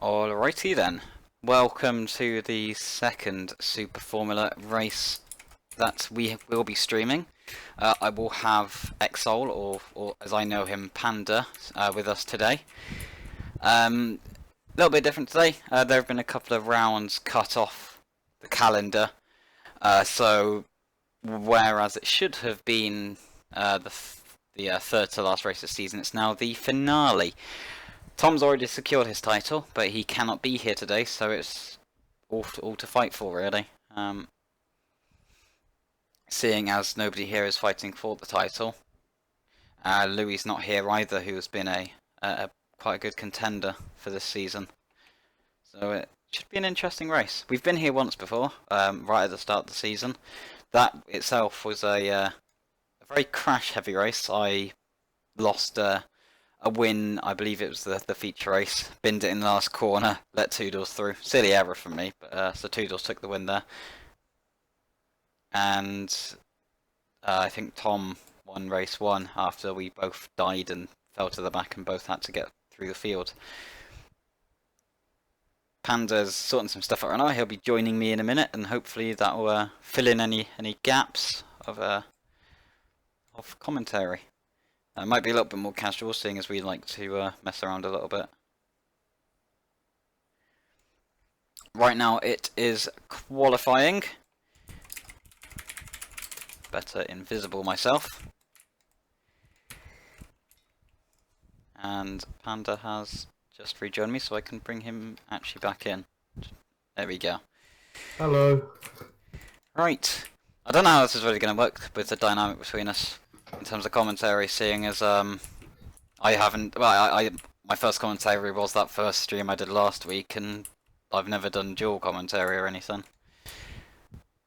Alrighty then. Welcome to the second Super Formula race that we will be streaming. I will have Exol, or as I know him, Panda, with us today. A little bit different today. There have been a couple of rounds cut off the calendar. So whereas it should have been the third to last race of the season, it's now the finale. Tom's already secured his title, but he cannot be here today, so it's all to fight for, really. Seeing as nobody here is fighting for the title. Louis not here either, who has been a quite a good contender for this season. So it should be an interesting race. We've been here once before, right at the start of the season. That itself was a very crash-heavy race. I lost a win, I believe it was the feature race. Binned it in the last corner, let Toodles through. Silly error from me, but so Toodles took the win there. And I think Tom won race 1 after we both died and fell to the back and both had to get through the field. Panda's sorting some stuff out right now. He'll be joining me in a minute, and hopefully that will fill in any gaps of commentary. It might be a little bit more casual, seeing as we like to mess around a little bit. Right now it is qualifying. Better invisible myself. And Panda has just rejoined me, so I can bring him actually back in. There we go. Hello. Right. I don't know how this is really going to work with the dynamic between us in terms of commentary, seeing as I haven't. Well, my first commentary was that first stream I did last week, and I've never done dual commentary or anything.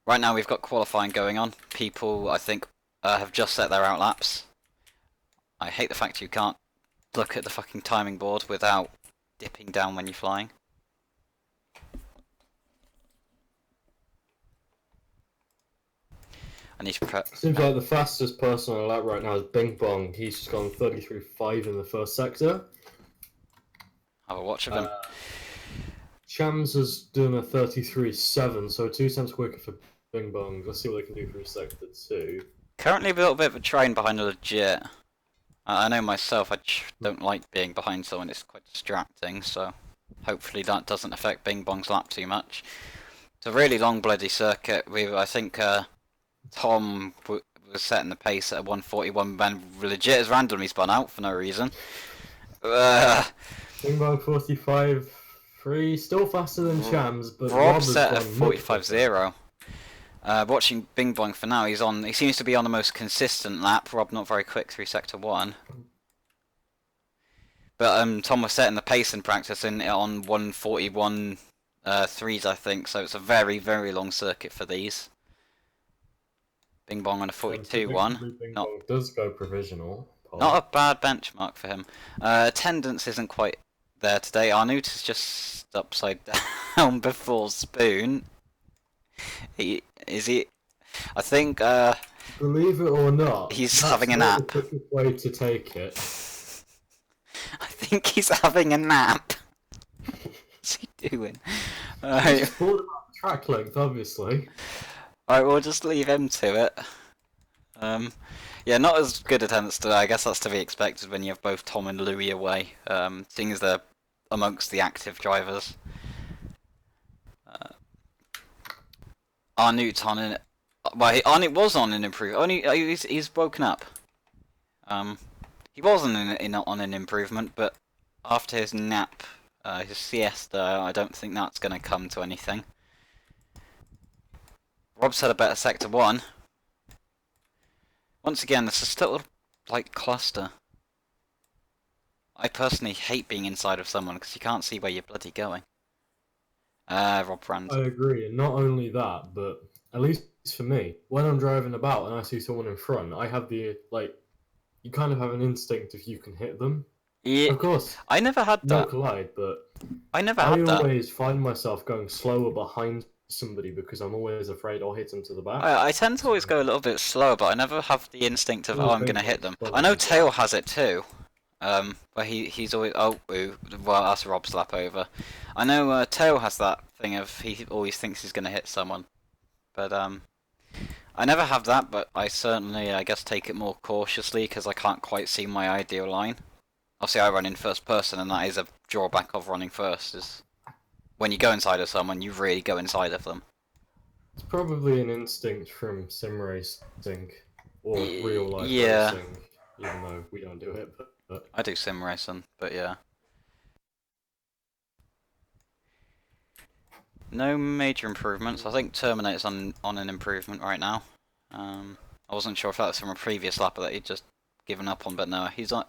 Right now we've got qualifying going on. People, I think, have just set their outlaps. I hate the fact you can't look at the fucking timing board without dipping down when you're flying. I need to prep. Seems like the fastest person on a lap right now is Bing Bong. He's just gone 33.5 in the first sector. Have a watch of him. Chams has done a 33.7, so 2 cents quicker for Bing Bong. Let's see what they can do for sector 2. Currently a little bit of a train behind a legit. I know myself, I don't like being behind someone, it's quite distracting, so hopefully that doesn't affect Bing Bong's lap too much. It's a really long bloody circuit. I think Tom was setting the pace at 141 and legit has randomly spun out for no reason. Bing Bong 45.3, still faster than Chams, but Rob set a 45.0. Watching Bing Bong for now, he seems to be on the most consistent lap. Rob not very quick through sector 1. But Tom was setting the pace in practice on 141 threes, I think, so it's a very, very long circuit for these. Bing Bong on a 42.1. Bing Bong does go provisional. Not a bad benchmark for him. Attendance isn't quite there today. Arnoot is just upside down before Spoon. I think, believe it or not, he's having a nap. That's the quickest way to take it. I think he's having a nap. What's he doing? He's bored about track length, obviously. Alright, we'll just leave him to it. Yeah, not as good attendance today. I guess that's to be expected when you have both Tom and Louis away, seeing as they're amongst the active drivers. Arnoot's on an... Well, Arnoot was on an improvement. He's woken up. He wasn't on an improvement, but after his nap, his siesta, I don't think that's going to come to anything. Rob's had a better sector 1. Once again, this is still like cluster. I personally hate being inside of someone because you can't see where you're bloody going. Rob Brand. I agree, and not only that, but at least for me, when I'm driving about and I see someone in front, I have the, you kind of have an instinct if you can hit them. Yeah, of course. I never had that. No collide, but I never had that. I always find myself going slower behind somebody because I'm always afraid I'll hit them to the back. I tend to always go a little bit slower, but I never have the instinct of, oh, I'm going to hit them. I know Tail has it too. But he's always well that's Rob's lap over. I know Tail has that thing of he always thinks he's gonna hit someone, but I never have that. But I certainly I guess take it more cautiously because I can't quite see my ideal line. Obviously I run in first person, and that is a drawback of running first. Is when you go inside of someone, you really go inside of them. It's probably an instinct from sim racing or real life Yeah, racing, even though we don't do it. But I do sim racing, but yeah. No major improvements. I think Terminator's on an improvement right now. I wasn't sure if that was from a previous lap that he'd just given up on, but no, he's on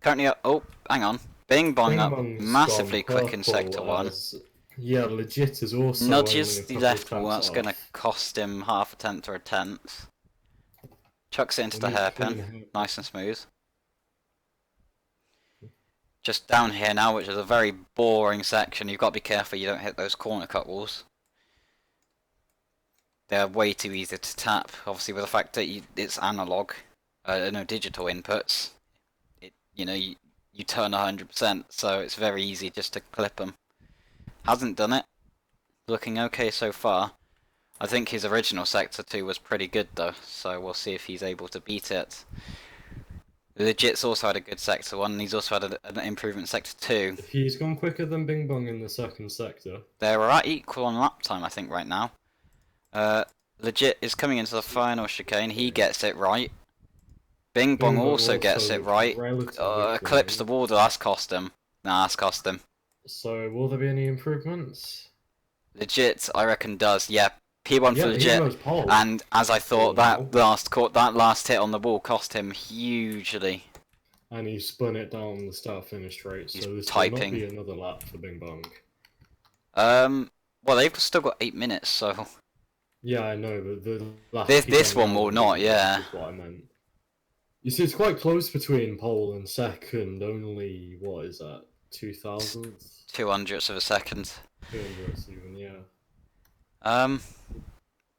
currently up. Oh, hang on, Bing Bong Bing up Bong's massively gone quick in sector purple 1. as yeah, legit is also only Nudges a the couple left of wall. taps That's going to off. cost him half a tenth or a tenth. Chucks it into We the need clean hairpin, hair. nice and smooth. Just down here now, which is a very boring section. You've got to be careful you don't hit those corner cut walls. They're way too easy to tap. Obviously, with the fact that it's analog, no digital inputs. You turn 100%, so it's very easy just to clip them. Hasn't done it. Looking okay so far. I think his original Sector 2 was pretty good though, so we'll see if he's able to beat it. Legit's also had a good Sector 1, and he's also had an improvement in Sector 2. He's gone quicker than Bing Bong in the second sector. They're at equal on lap time, I think, right now. Legit is coming into the final chicane, he gets it right. Bing Bong Bing Bong also gets it right. relatively Clips the clean. wall, that's cost him. Nah, that's cost him. So will there be any improvements? Legit, I reckon does. Yeah, P1 for Yeah, he legit. goes pole. And as I thought, now. that last hit on the wall cost him hugely. And he spun it down the start finish straight, He's so this will not typing. be another lap for Bing Bong. Well, they've still got 8 minutes, so Yeah, I know, but the lap this one will not. Yeah, is what I meant. You see, it's quite close between pole and second. Only what is that? 2,000th? 200ths of a second. 200th even, yeah.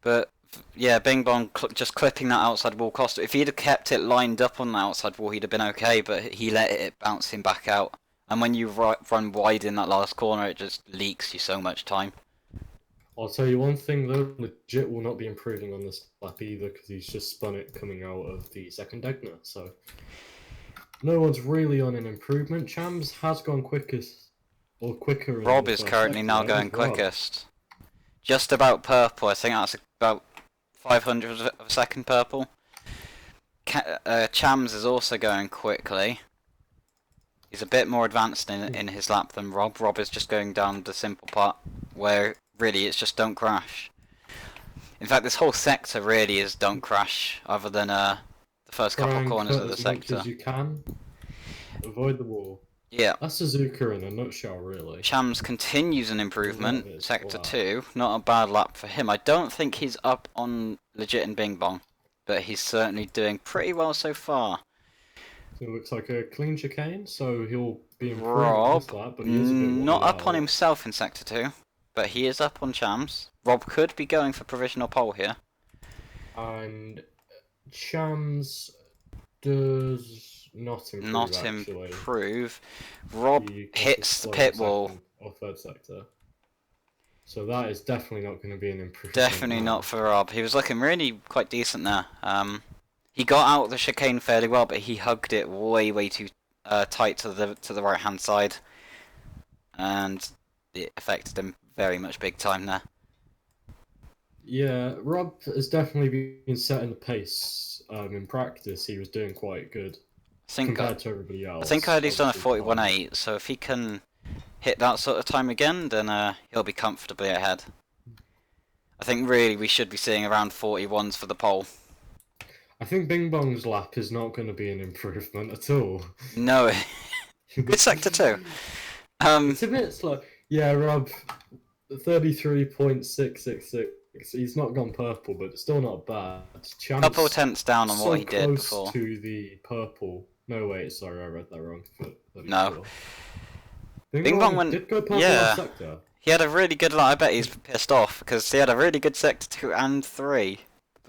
But yeah, Bing Bong just clipping that outside wall cost. If he'd have kept it lined up on the outside wall, he'd have been okay. But he let it bounce him back out. And when you run wide in that last corner, it just leaks you so much time. I'll tell you one thing though, legit will not be improving on this lap either because he's just spun it coming out of the second Degner. So no one's really on an improvement. Chams has gone quickest or quicker. Rob is currently now going quickest. Just about purple. I think that's about 500 of a second purple. Chams is also going quickly. He's a bit more advanced in his lap than Rob. Rob is just going down the simple part where really it's just don't crash. In fact, this whole sector really is don't crash, other than the first couple of corners of the sector. As much as you can. Avoid the wall. Yeah. That's Suzuka in a nutshell, really. Chams continues an improvement. Wow. Sector 2, not a bad lap for him. I don't think he's up on legit and Bing Bong, but he's certainly doing pretty well so far. So it looks like a clean chicane, so he'll be improving Rob, this lap, but he is a bit not up on out. himself in Sector 2, but he is up on Chams. Rob could be going for provisional pole here. And Chams does not improve. Not actually. improve. Rob hits the pit wall. Or third sector. So that is definitely not going to be an improvement. Definitely not for Rob. He was looking really quite decent there. He got out the chicane fairly well, but he hugged it way too tight to the right hand side, and it affected him very much big time there. Yeah, Rob has definitely been setting the pace. In practice, he was doing quite good compared to everybody else. I think I heard he's done a 41.8, so if he can hit that sort of time again, then he'll be comfortably ahead. I think really we should be seeing around 41s for the pole. I think Bing Bong's lap is not going to be an improvement at all. No, good sector 2. It's a bit slow. Yeah, Rob, 33.666. He's not gone purple, but it's still not bad. Chance couple tenths down on what he did close before. to the purple. No, wait, sorry, I read that wrong. No. Bing Bong did go purple last sector. He had a really good lap. I bet he's pissed off because he had a really good sector 2 and 3.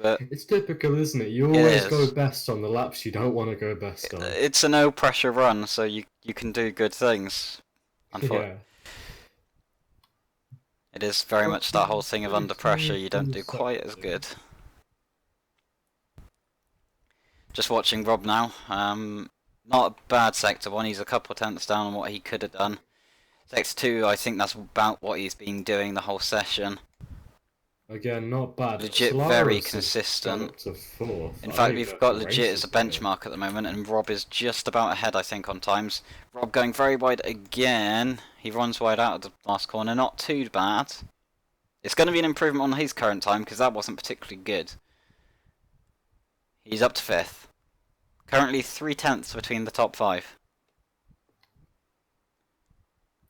but It's typical, isn't it? You it always go is. best on the laps you don't want to go best on. It's a no pressure run, so you can do good things. Unfortunately, Yeah. it is very much that whole thing of under pressure. You don't do quite as Second. good. Just watching Rob now. Not a bad sector one. He's a couple tenths down on what he could have done. Sector 2, I think that's about what he's been doing the whole session. Again, not bad. Legit very Solaris has gone consistent. up to fourth. In I don't fact, even know we've if got the legit race as a is going. benchmark at the moment, and Rob is just about ahead, I think, on times. Rob going very wide again. He runs wide out of the last corner. Not too bad. It's going to be an improvement on his current time, because that wasn't particularly good. He's up to 5th. Currently 3 tenths between the top 5.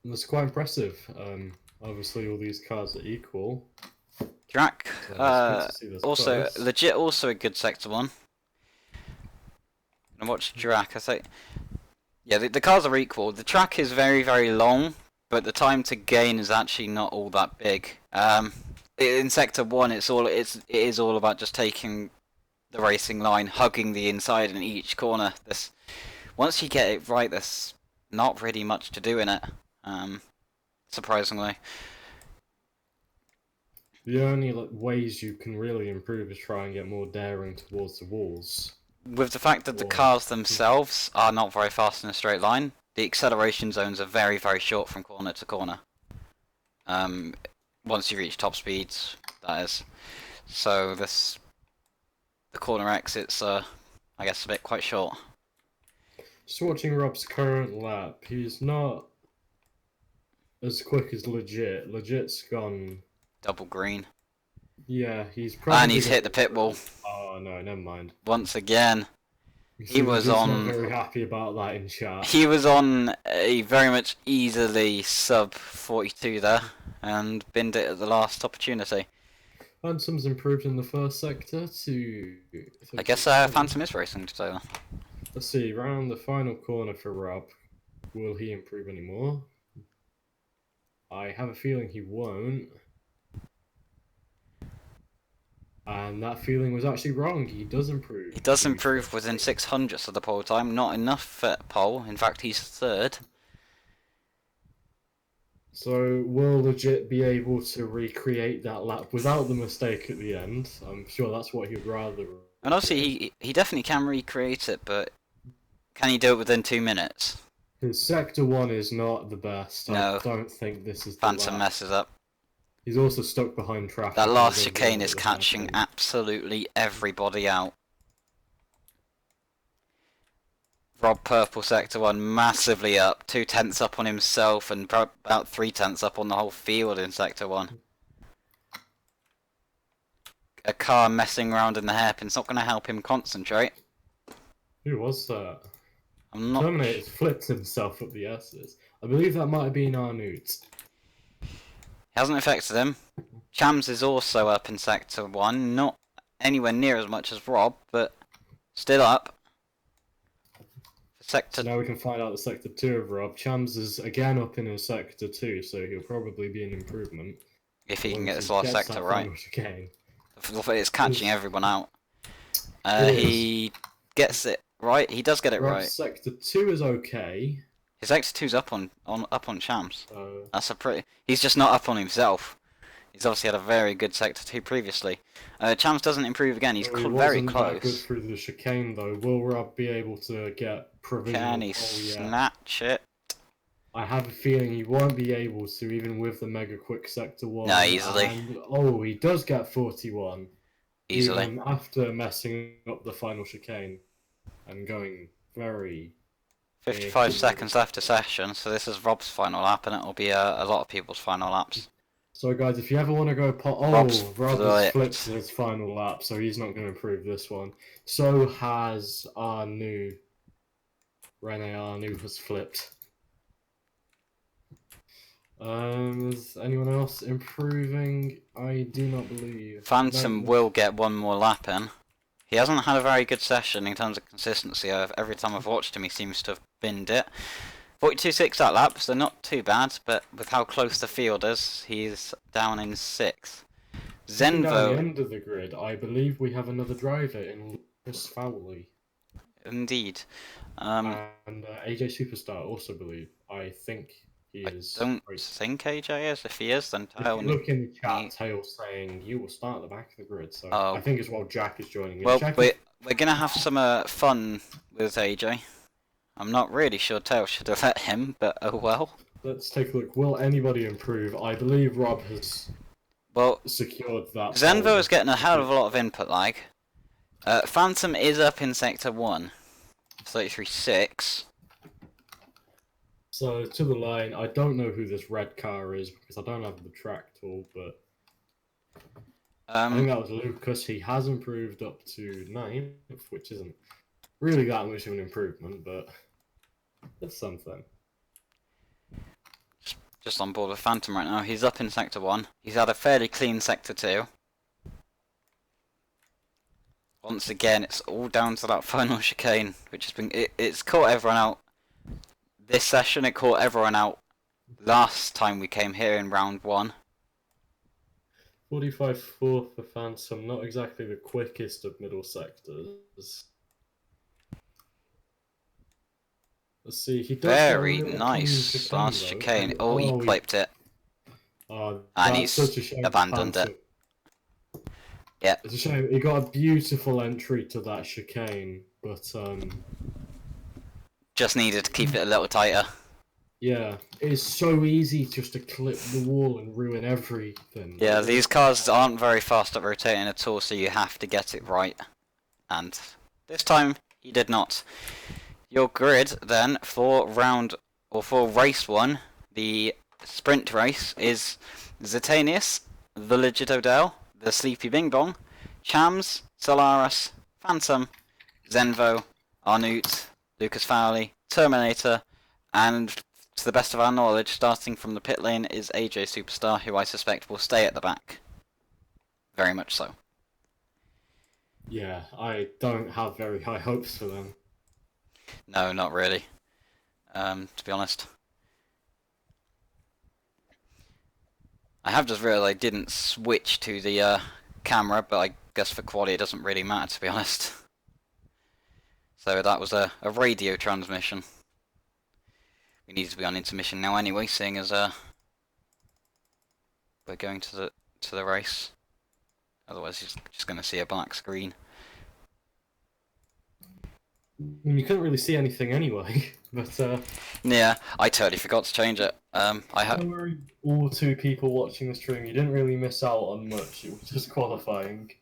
That's quite impressive. Obviously, all these cars are equal. Drac, So it's good to see this also, close. legit also a good sector one. And watch Drac, I say. Yeah, the cars are equal. The track is very, very long, but the time to gain is actually not all that big. In sector 1, it is all about just taking the racing line, hugging the inside in each corner. Once you get it right, there's not really much to do in it. Surprisingly. The only ways you can really improve is try and get more daring towards the walls. With the fact that the cars themselves are not very fast in a straight line, the acceleration zones are very, very short from corner to corner. Once you reach top speeds, that is. So the corner exits are, I guess, a bit quite short. Just watching Rob's current lap, he's not as quick as Legit. Legit's gone. Double green. Yeah, he's probably. And he's hit the pit wall. Oh no, never mind. Once again. He was on. Not very happy about that in chat. He was on a very much easily sub 42 there, and binned it at the last opportunity. Phantom's improved in the first sector to. I guess Phantom is racing today. Let's see, round the final corner for Rob. Will he improve anymore? I have a feeling he won't. And that feeling was actually wrong. He does improve. He does improve within 600ths of the pole time. Not enough at pole. In fact, he's 3rd. So will Legit be able to recreate that lap without the mistake at the end? I'm sure that's what he'd rather. And obviously, he definitely can recreate it, but can he do it within 2 minutes? His sector 1 is not the best. No. I don't think this is the Phantom lap. messes up. He's also stuck behind traffic. That last chicane is catching absolutely everybody out. Rob Purple sector 1 massively up, 2 tenths up on himself and about 3 tenths up on the whole field in sector 1. A car messing around in the hairpin's not going to help him concentrate. Who was that? I'm not. Terminator's flipped himself up the S's. I believe that might have been Arnoot. Hasn't affected him. Chams is also up in sector 1, not anywhere near as much as Rob, but still up. So now we can find out the sector 2 of Rob. Chams is again up in his sector 2, so he'll probably be an improvement. If he can get this last sector right. Again. It's catching everyone out. He gets it right. He does get it right. Sector 2 is okay. His sector 2's up on Chams. That's a pretty. He's just not up on himself. He's obviously had a very good sector 2 previously. Chams doesn't improve again. He's very close. That good through the chicane though. Will Rob be able to get provisional? Can he snatch it? I have a feeling he won't be able to, even with the mega quick sector 1. No, easily. And, he does get 41. Easily. Even after messing up the final chicane and going very. 55 seconds left of session, so this is Rob's final lap, and it'll be a lot of people's final laps. So guys, if you ever want to go Rob has flipped in his final lap, so he's not going to improve this one. So has Arnoux. Rene Arnoux has flipped. Is anyone else improving? I do not believe. Phantom will get one more lap in. He hasn't had a very good session in terms of consistency. Every time I've watched him, he seems to have binned it. 42.6 that lap, so not too bad, but with how close the field is, he's down in 6th. Looking down the Zenvo, end of the grid, I believe we have another driver in Lucas Fowley. indeed. And AJ Superstar also believe. I think he I is. don't Right. think AJ is. If he is, then If Tail you look in the chat, need. Tails saying you will start at the back of the grid. So I Oh, think as well Jack is joining in. well, Jack, we're gonna have some fun with AJ. I'm not really sure Tail should have let him, but oh well. let's take a look. Will anybody improve? I believe Rob has Well, secured that. Zenvo is getting a hell of a lot of input lag. Phantom is up in Sector 1. 33.6. So to the line, I don't know who this red car is because I don't have the track tool, but I think that was Lucas. He has improved up to 9th, which isn't really that much of an improvement, but it's something. Just on board with Phantom right now. He's up in Sector 1. He's had a fairly clean Sector 2. Once again, it's all down to that final chicane, which has been... It's caught everyone out. This session, it caught everyone out last time we came here in round 1. 45.4 for Phantom, not exactly the quickest of middle sectors. Let's see, he does Very get a really nice clean last chicane, chicane. though. Oh, he clipped it. And And that's he's such a shame. abandoned it. Yeah. It's a shame. He got a beautiful entry to that chicane, but Just needed to keep it a little tighter. yeah, it's so easy just to clip the wall and ruin everything. Yeah, these cars aren't very fast at rotating at all, so you have to get it right. And this time, he did not. Your grid, then, for race 1, the sprint race, is Zetanius, the Legit Odell, the Sleepy Bing Bong, Chams, Solaris, Phantom, Zenvo, Arnute, Lucas Fowley, Terminator, and to the best of our knowledge, starting from the pit lane is AJ Superstar, who I suspect will stay at the back. Very much so. Yeah, I don't have very high hopes for them. No, not really. To be honest. I have just realised I didn't switch to the camera, but I guess for quality it doesn't really matter, to be honest. So that was a radio transmission. We need to be on intermission now anyway, seeing as we're going to the race. Otherwise, you're just going to see a black screen. You couldn't really see anything anyway, but yeah, I totally forgot to change it. I have. don't worry, all 2 people watching the stream, you didn't really miss out on much. It was just qualifying.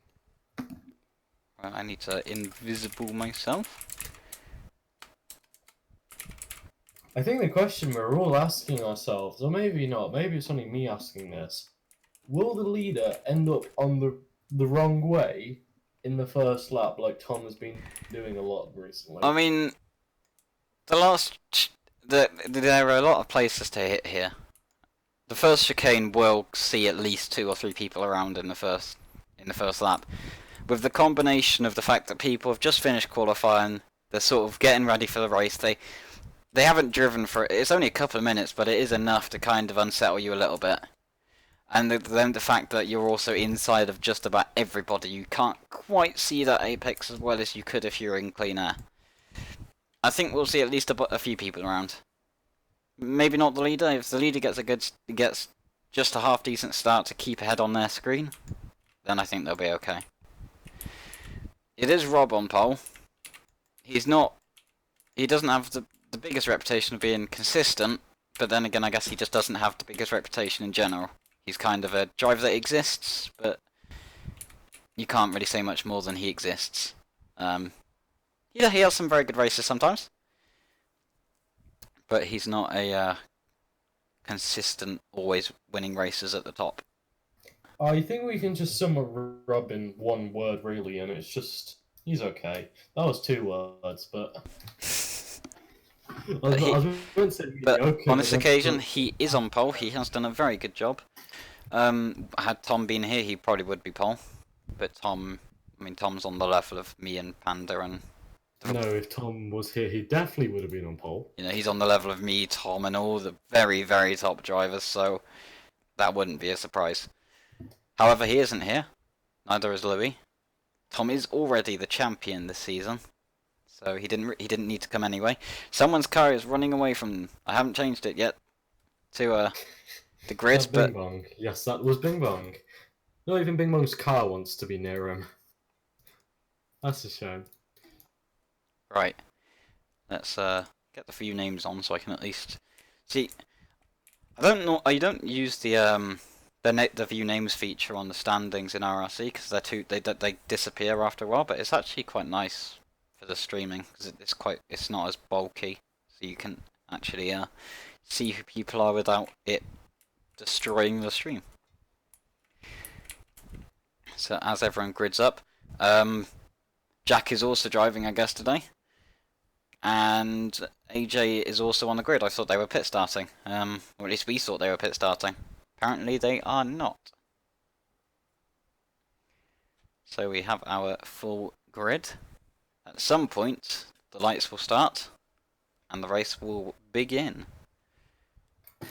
Well, I need to invisible myself. I think the question we're all asking ourselves, or maybe not, maybe it's only me asking this: will the leader end up on the wrong way in the first lap, like Tom has been doing a lot recently? I mean, there are a lot of places to hit here. The first chicane will see at least 2 or 3 people around in the first lap. With the combination of the fact that people have just finished qualifying, they're sort of getting ready for the race. They haven't driven for it's only a couple of minutes, but it is enough to kind of unsettle you a little bit. And then the fact that you're also inside of just about everybody, you can't quite see that apex as well as you could if you were in clean air. I think we'll see at least a few people around. Maybe not the leader. If the leader gets just a half decent start to keep ahead on their screen, then I think they'll be okay. It is Rob on pole. He doesn't have the biggest reputation of being consistent, but then again I guess he just doesn't have the biggest reputation in general. He's kind of a driver that exists, but you can't really say much more than he exists. Yeah, he has some very good races sometimes, but he's not a consistent, always winning races at the top. I think we can just sum up Rob in one word, really, and it's just he's okay. That was 2 words, but But on this occasion, he is on pole. He has done a very good job. Had Tom been here, he probably would be pole. But Tom's on the level of me and Panda, and no, if Tom was here, he definitely would have been on pole. you know, he's on the level of me, Tom, and all the very, very top drivers. So that wouldn't be a surprise. However, he isn't here. Neither is Louis. Tom is already the champion this season, so he didn't need to come anyway. Someone's car is running away from. I haven't changed it yet to the grid, That but Bing Bong. Yes, that was Bing Bong. Not even Bing Bong's car wants to be near him. That's a shame. right. Let's get the few names on so I can at least see. I don't know. I don't use the view names feature on the standings in RRC because they disappear after a while. But it's actually quite nice for the streaming because it's not as bulky, so you can actually see who people are without it destroying the stream. So as everyone grids up, Jack is also driving, I guess, today. And AJ is also on the grid. I thought they were pit starting. Or at least we thought they were pit starting. Apparently they are not. So we have our full grid. At some point, the lights will start. And the race will begin.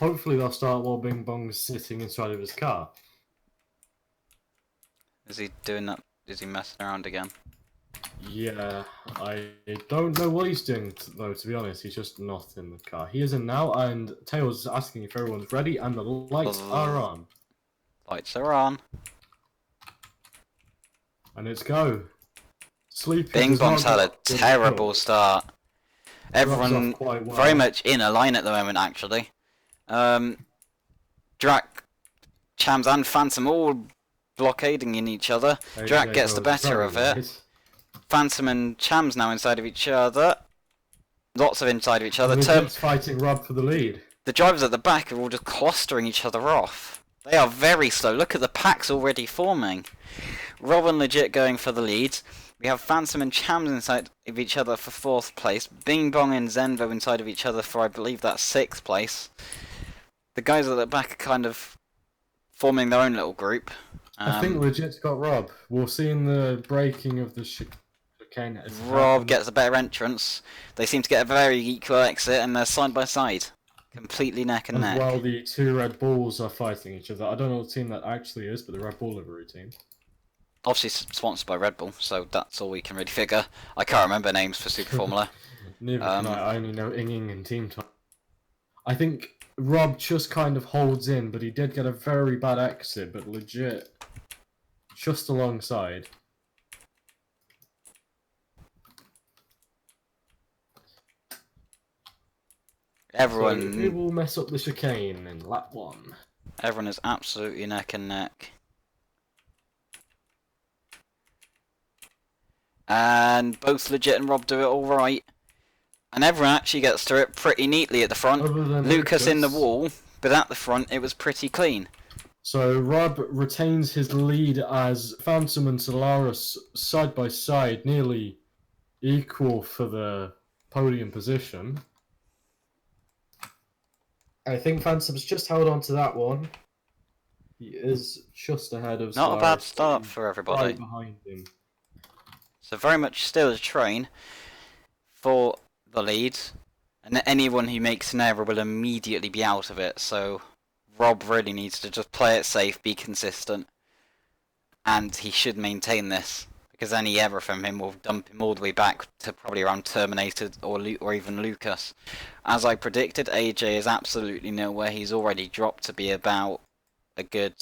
Hopefully they'll start while Bing Bong's sitting inside of his car. Is he doing that? Is he messing around again? Yeah, I don't know what he's doing, though, to be honest. He's just not in the car. He is in now, and Tails is asking if everyone's ready, and the lights are on. Lights are on. And it's go. Sleep. Bing Bong's had a terrible start. Everyone very much in a line at the moment, actually. Drac, Chams and Phantom all blockading in each other. Drac gets the better of it. Phantom and Chams now inside of each other. Lots of inside of each other. Legit's fighting Rob for the lead. The drivers at the back are all just clustering each other off. They are very slow. Look at the packs already forming. Rob and Legit going for the lead. We have Phantom and Chams inside of each other for 4th place. Bing Bong and Zenvo inside of each other for, I believe, that's 6th place. The guys at the back are kind of forming their own little group. I think Legit's got Rob. We'll see in the breaking of the chicane. Rob gets a better entrance. They seem to get a very equal exit, and they're side by side. Completely neck and neck. While the 2 Red Bulls are fighting each other. I don't know what team that actually is, but the Red Bull livery team. Obviously sponsored by Red Bull, so that's all we can really figure. I can't remember names for Super Formula. Neither can I only know Inging and Team Time. I think Rob just kind of holds in, but he did get a very bad exit, but Legit just alongside. Everyone... So who will mess up the chicane in lap 1? Everyone is absolutely neck and neck. And both Legit and Rob do it alright. And everyone actually gets through it pretty neatly at the front. Lucas in the wall, but at the front it was pretty clean. So Rob retains his lead as Phantom and Solaris side by side, nearly equal for the podium position. I think Phantom's just held on to that one. He is just ahead of Not Solaris, a bad start for everybody. right behind him. So very much still a train for the lead. And anyone who makes an error will immediately be out of it. So Rob really needs to just play it safe, be consistent. And he should maintain this. Because any error from him will dump him all the way back to probably around Terminated or even Lucas. As I predicted, AJ is absolutely nowhere. He's already dropped to be about a good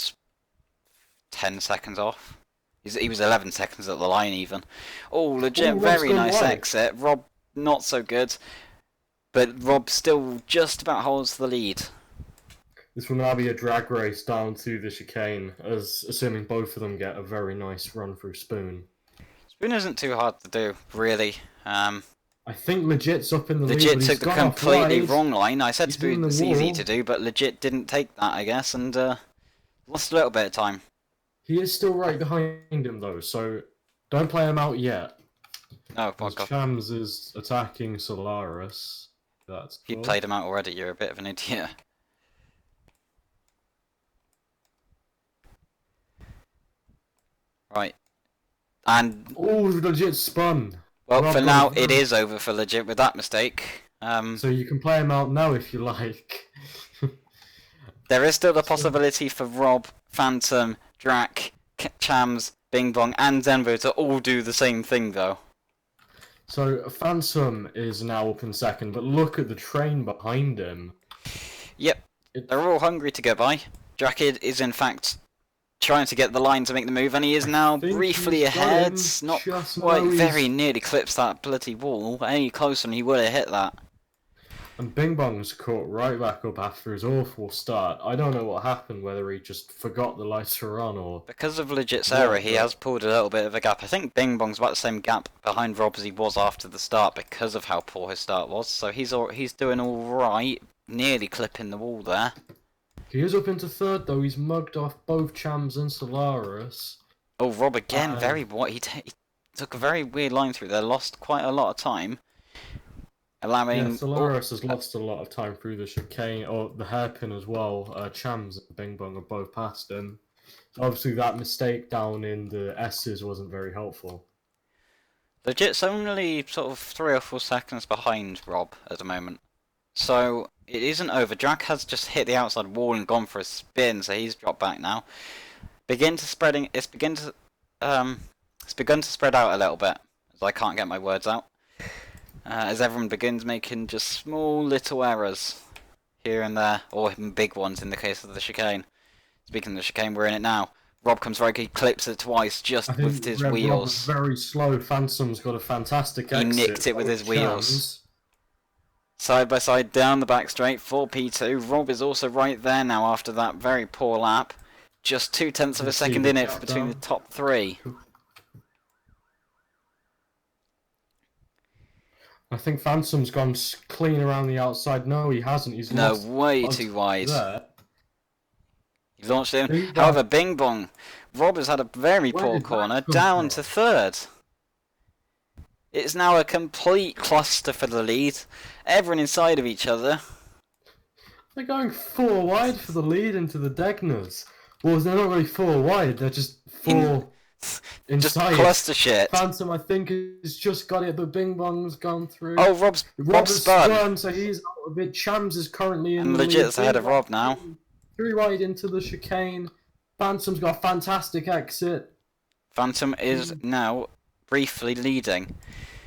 10 seconds off. He was 11 seconds at the line even. Oh, legit, very nice exit. Rob, not so good. But Rob still just about holds the lead. This will now be a drag race down to the chicane, assuming both of them get a very nice run through Spoon. Spoon isn't too hard to do, really. I think Legit's up in the lead. Legit took the completely wrong line. I said Spoon was easy to do, but Legit didn't take that, I guess, and lost a little bit of time. He is still right behind him, though, so don't play him out yet. Oh, my God. Chams is attacking Solaris. That's cool. You played him out already, you're a bit of an idiot. Right. And... oh, Legit spun! Well, Rob for now, it is over for Legit with that mistake. So you can play him out now if you like. There is still the possibility for Rob, Phantom, Drac, Chams, Bing Bong, and Zenvo to all do the same thing, though. So Phantom is now up in second, but look at the train behind him. Yep, they're all hungry to go by. Drakid is in fact trying to get the line to make the move, and he is now briefly ahead. Not quite, very nearly clips that bloody wall. Any closer and he would have hit that. And Bing Bong's caught right back up after his awful start. I don't know what happened, whether he just forgot the lights were on or... Because of Legit's error, he has pulled a little bit of a gap. I think Bing Bong's about the same gap behind Rob as he was after the start because of how poor his start was. So he's doing alright, nearly clipping the wall there. He is up into third, though. He's mugged off both Chams and Solaris. Oh, Rob again, he took a very weird line through there, lost quite a lot of time. Allowing... Yeah, Solaris has lost a lot of time through the chicane, or the hairpin as well. Chams and Bing Bong are both past him. So obviously that mistake down in the S's wasn't very helpful. Legit's only sort of 3 or 4 seconds behind Rob at the moment. So it isn't over. Drac has just hit the outside wall and gone for a spin, so he's dropped back now. It's begun to spread out a little bit, as I can't get my words out. As everyone begins making just small little errors here and there, or even big ones in the case of the chicane. Speaking of the chicane, we're in it now. Rob comes right, he clips it twice just with his wheels. Rob was very slow. Phantom's got a fantastic exit. He nicked it with his wheels. Side by side down the back straight for P2. Rob is also right there now after that very poor lap. Just 0.2 of a second in it between the top 3. I think Phantom's gone clean around the outside. No, he hasn't. He's lost way too wide. There. He launched in. However, Bing Bong. Rob has had a very poor corner, down to third. It's now a complete cluster for the lead. Everyone inside of each other. They're going 4 wide for the lead into the Degners. Well, they're not really 4 wide. They're just 4 inside. Just cluster shit. Phantom, I think, has just got it, but Bing Bong's gone through. Oh, Rob's spun. So he's out of it. Chams is currently in and the Legit's lead. Ahead of Rob now. 3 wide into the chicane. Phantom's got a fantastic exit. Phantom is now briefly leading.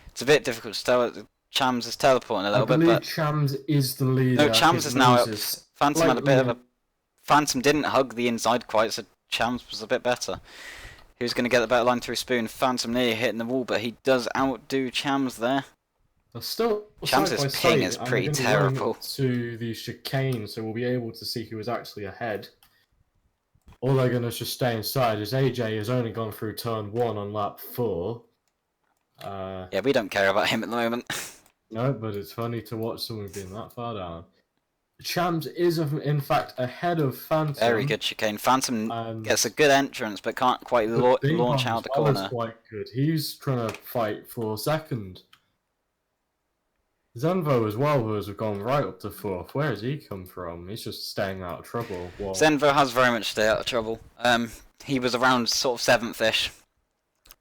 It's a bit difficult to tell. Chams is teleporting a little bit, but Chams is the leader. No, Chams is now up. Phantom had a bit of a... Phantom didn't hug the inside quite, so Chams was a bit better. Who's going to get the better line through Spoon? Phantom nearly hitting the wall, but he does outdo Chams there. Still, Chams' ping is pretty terrible. To the chicane, so we'll be able to see who is actually ahead. All they're going to just stay inside is AJ has only gone through turn 1 on lap 4. Yeah, we don't care about him at the moment. No, but it's funny to watch someone being that far down. Chams is in fact ahead of Phantom. Very good chicane. Phantom gets a good entrance, but can't quite launch out the corner. Quite good. He's trying to fight for second. Zenvo as well has gone right up to 4th. Where has he come from? He's just staying out of trouble. Well, Zenvo has very much stayed out of trouble. He was around sort of 7th-ish.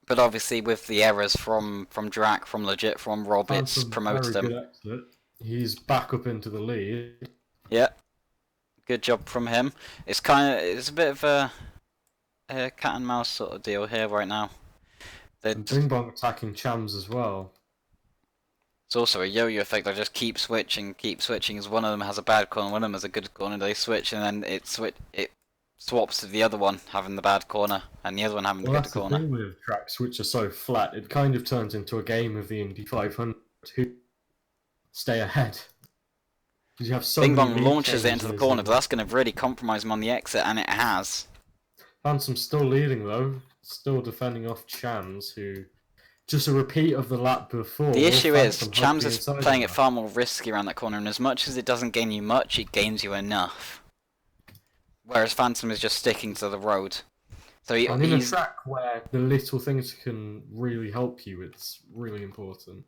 But obviously with the errors from Drac, from Legit, from Rob, it's promoted him. He's back up into the lead. Yeah. Good job from him. It's a bit of a cat and mouse sort of deal here right now. And Bing Bong attacking Chams as well. It's also a yo-yo effect. They just keep switching as one of them has a bad corner, one of them has a good corner, they switch and then it swaps to the other one having the bad corner and the other one having the good corner. The thing with tracks which are so flat, it kind of turns into a game of the Indy 500 who stay ahead. Because you have so Bing Bong launches it into the corner, but that's going to really compromise him on the exit, and it has. Phantom's still leading though, still defending off Chams, who just a repeat of the lap before. The issue is, Chams is playing it far more risky around that corner, and as much as it doesn't gain you much, it gains you enough. Whereas Phantom is just sticking to the road. So and in a track where the little things can really help you, it's really important.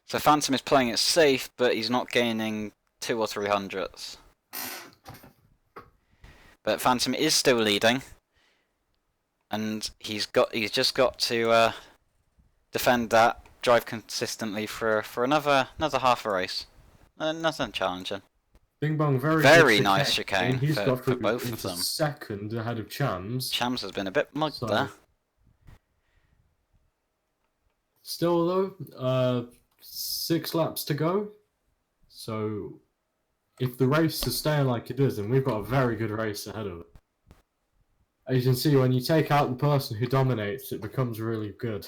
So Phantom is playing it safe, but he's not gaining 2 or 3 hundredths. But Phantom is still leading, and he's just got to defend that, drive consistently for another half a race. Nothing challenging. Bing Bong, very good Very nice chicane He's for, got for through both of into them. second ahead of Chams. Chams has been a bit mugged So, there. still though, 6 laps to go. So, if the race is staying like it is, then we've got a very good race ahead of it. As you can see, when you take out the person who dominates, it becomes really good.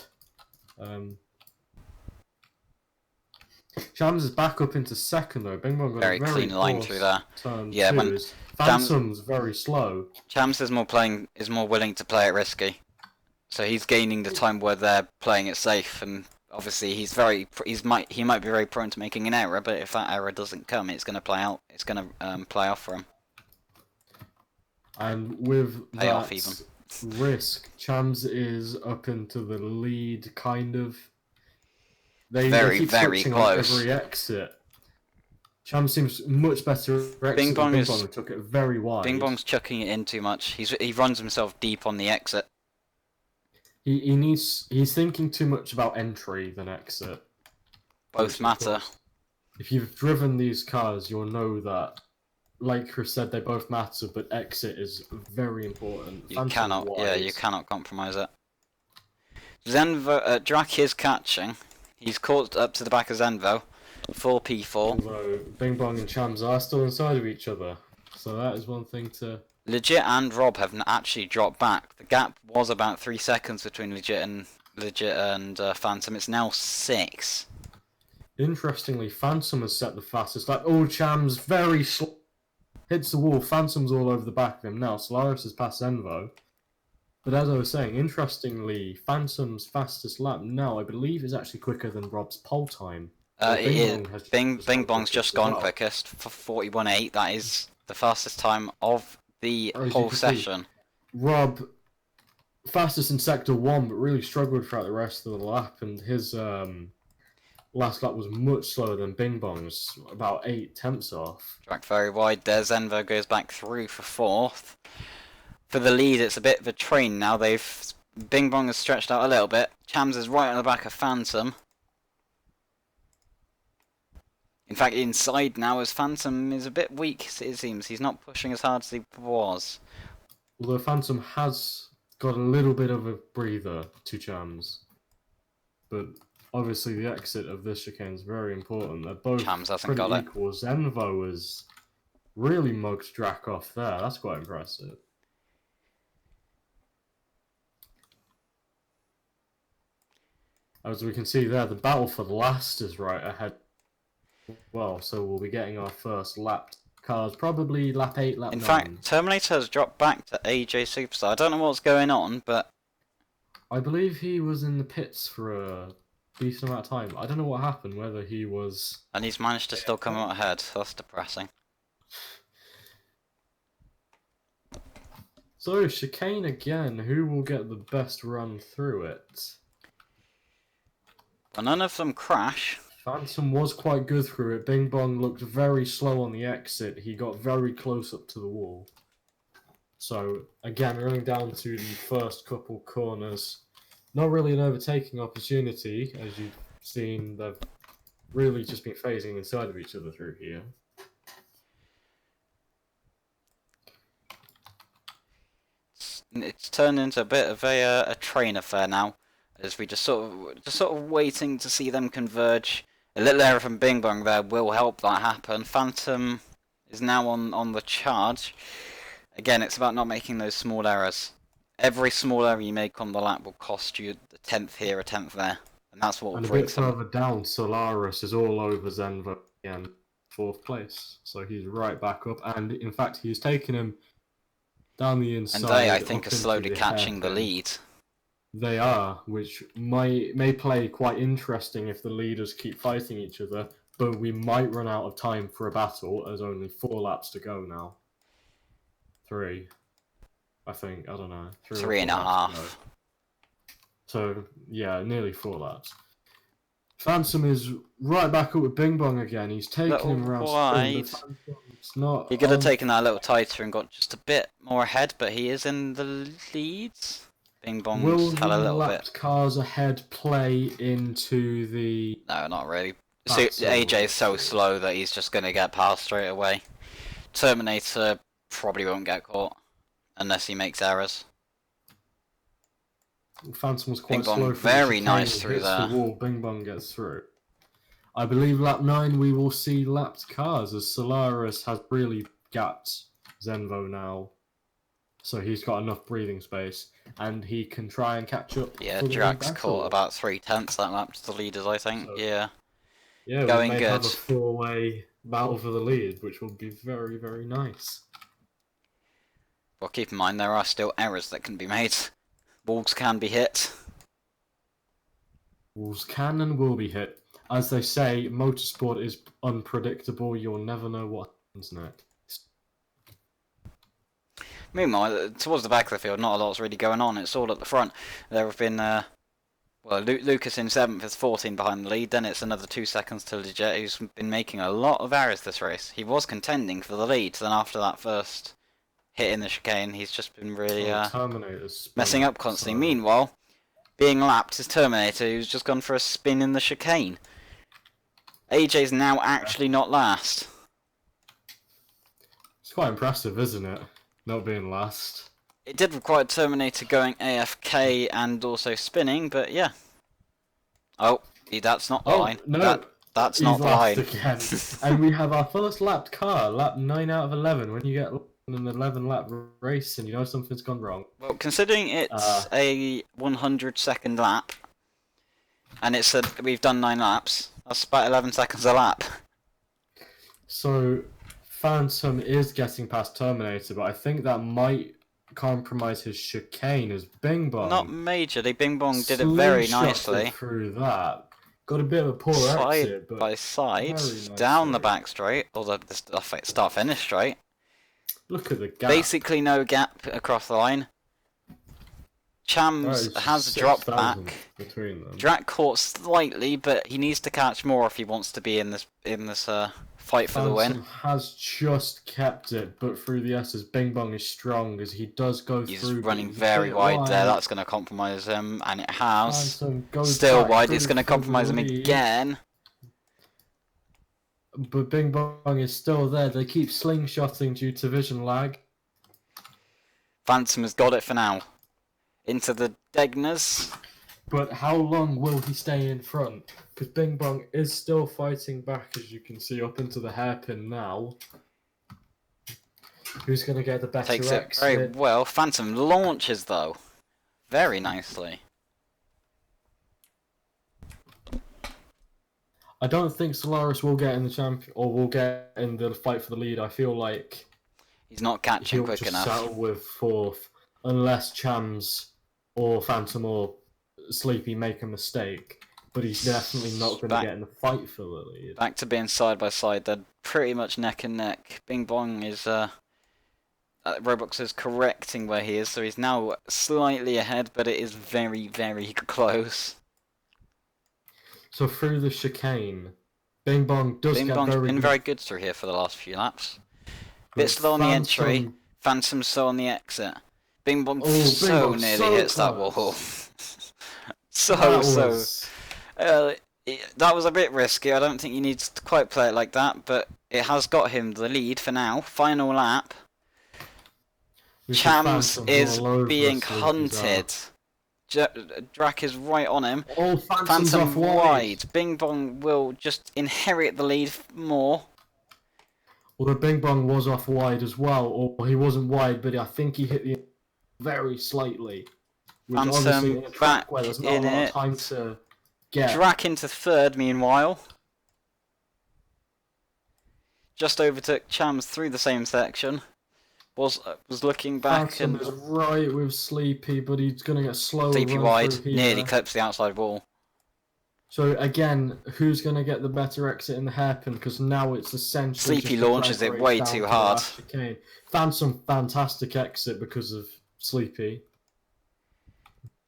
Shams is back up into second though. Bing Bong got Very a very clean line through there. turn Yeah, two. when His Phantom's very slow. Chams is more willing to play it risky, so he's gaining the time where they're playing it safe, and obviously he might be very prone to making an error, but if that error doesn't come, it's going to play out. It's going to play off for him. And with Pay that off even. risk, Chams is up into the lead, kind of. They keep very switching close. on every exit. Chams seems much better exit. Bing Bong took it very wide. Bing Bong's chucking it in too much. He runs himself deep on the exit. He's thinking too much about entry than exit. Both matter. If you've driven these cars, you'll know that, like Chris said, they both matter, but exit is very important. You cannot compromise it. Zenvo, Drac is catching. He's caught up to the back of Zenvo. 4P4. Although Bing Bong and Chams are still inside of each other, so that is one thing to. Legit and Rob have actually dropped back. The gap was about 3 seconds between Legit and Phantom. It's now 6. Interestingly, Phantom has set the fastest. Like, Chams very slow. Hits the wall. Phantom's all over the back of him now. Solaris has passed Envo. But as I was saying, interestingly, Phantom's fastest lap now, I believe, is actually quicker than Rob's pole time. It is. Bing Bong's just gone quickest for 41.8. That is the fastest time of the whole session. Rob, fastest in sector 1, but really struggled throughout the rest of the lap, and his last lap was much slower than Bing Bong's, about 8 tenths off. Track very wide there. Zenvo goes back through for 4th. For the lead, it's a bit of a train now. Bing Bong has stretched out a little bit. Chams is right on the back of Phantom. In fact, inside now, as Phantom is a bit weak, it seems. He's not pushing as hard as he was. Although Phantom has got a little bit of a breather to Chams. But obviously the exit of this chicane is very important. They're both Chams hasn't pretty got equal. Zenvo has really mugged Drac off there. That's quite impressive. As we can see there, the battle for the last is right ahead. Well, so we'll be getting our first lap cars, probably lap 8, lap 9. In fact, Terminator has dropped back to AJ Superstar. I don't know what's going on, but I believe he was in the pits for a decent amount of time. I don't know what happened, whether he was. And he's managed to still come out ahead. That's depressing. So, chicane again. Who will get the best run through it? But none of them crash. Phantom was quite good through it. Bing Bong looked very slow on the exit. He got very close up to the wall. So, again, running down to the first couple corners. Not really an overtaking opportunity, as you've seen. They've really just been phasing inside of each other through here. It's turned into a bit of a train affair now, as we just sort of waiting to see them converge. A little error from Bing Bong there will help that happen. Phantom is now on the charge. Again, it's about not making those small errors. Every small error you make on the lap will cost you a 10th here, a 10th there, and that's what will break some. And a bit further down, Solaris is all over Zenvo again, 4th place. So he's right back up, and in fact, he's taken him down the inside. And they, I think, are slowly catching the lead. They are, which may play quite interesting if the leaders keep fighting each other, but we might run out of time for a battle, as only 4 laps to go now. 3, I think, I don't know. 3.5. So, yeah, nearly 4 laps. Phantom is right back up with Bing Bong again. He's taking him around wide. Not He could have taken that a little tighter and got just a bit more ahead, but he is in the leads. Bing Bong's had a little bit. Cars ahead play into the. No, not really. So, AJ is so slow that he's just going to get past straight away. Terminator probably won't get caught unless he makes errors. Phantom was Bing quite Bong, slow for the very chicane. nice He through hits there. the wall. Bing Bong gets through. I believe lap 9 we will see lapped cars as Solaris has really gapped Zenvo now. So he's got enough breathing space and he can try and catch up Yeah, for the lead Drax caught battle. about 3/10 that lap to the leaders, I think. So, Yeah, yeah, going we may good. have a 4-way battle for the lead, which will be very, very nice. Well, keep in mind there are still errors that can be made. Walls can be hit. Walls can and will be hit. As they say, motorsport is unpredictable. You'll never know what happens next. Meanwhile, towards the back of the field, not a lot's really going on. It's all at the front. There have been, well, Lucas in 7th is 14 behind the lead. Then it's another 2 seconds to Legit, who's been making a lot of errors this race. He was contending for the lead, then after that first hit in the chicane, he's just been really messing up constantly. So... Meanwhile, being lapped is Terminator, who's just gone for a spin in the chicane. AJ's now actually not last. It's quite impressive, isn't it? Not being last. It did require Terminator going AFK and also spinning, but yeah. Oh, that's not the line. No, that's he's not the last line. again. And we have our first lapped car, lap 9 out of 11. When you get an 11 lap race and you know something's gone wrong. Well, considering it's a 100-second lap, and it said we've done 9 laps, that's about 11 seconds a lap. So, Phantom is getting past Terminator, but I think that might compromise his chicane as Bing Bong. Not majorly. Bing Bong did it very nicely. Through that. Got a bit of a poor side exit, but by side, nice down the back straight, although the start-finish straight. Look at the gap. Basically no gap across the line. Chams has dropped back. Between them. Drac caught slightly, but he needs to catch more if he wants to be in this fight for the win. Has just kept it, but through the S's, Bing Bong is strong as he does go He's through. He's running very wide there. That's going to compromise him, and it has. Still wide. It's going to compromise him again. But Bing Bong is still there. They keep slingshotting due to vision lag. Phantom has got it for now. Into the Degners. But how long will he stay in front? Because Bing Bong is still fighting back, as you can see, up into the hairpin now. Who's going to get the better Takes exit? it very well. Phantom launches, though. Very nicely. I don't think Solaris will get in the champion, or will get in the fight for the lead. I feel like he's not catching quick enough. He'll just settle with 4th, unless Chams or Phantom or Sleepy make a mistake. But he's definitely not going to get in the fight for the lead. Back to being side by side. They're pretty much neck and neck. Bing Bong is Roblox is correcting where he is, so he's now slightly ahead, but it is very, very close. So through the chicane, Bing Bong does Bing get Bong's very been good. very good through here for the last few laps. Bit slow on the entry, Phantom slow on the exit. Bing Bong so nearly hits that wall. That was a bit risky. I don't think you need to quite play it like that, but it has got him the lead for now. Final lap. Chams is being hunted. Drac is right on him. Phantom wide. Bing Bong will just inherit the lead more. Although Bing Bong was off wide as well, or he wasn't wide, but I think he hit the very slightly. Phantom back where there's not in a lot it. of time to get. Drac into 3rd, meanwhile. Just overtook Chams through the same section. Was looking back Phantom and is right with Sleepy, but he's going to get slower. Sleepy wide, nearly clips the outside wall. So again, who's going to get the better exit in the hairpin? Because now it's essentially Sleepy launches it way too hard. Phantom fantastic exit because of Sleepy.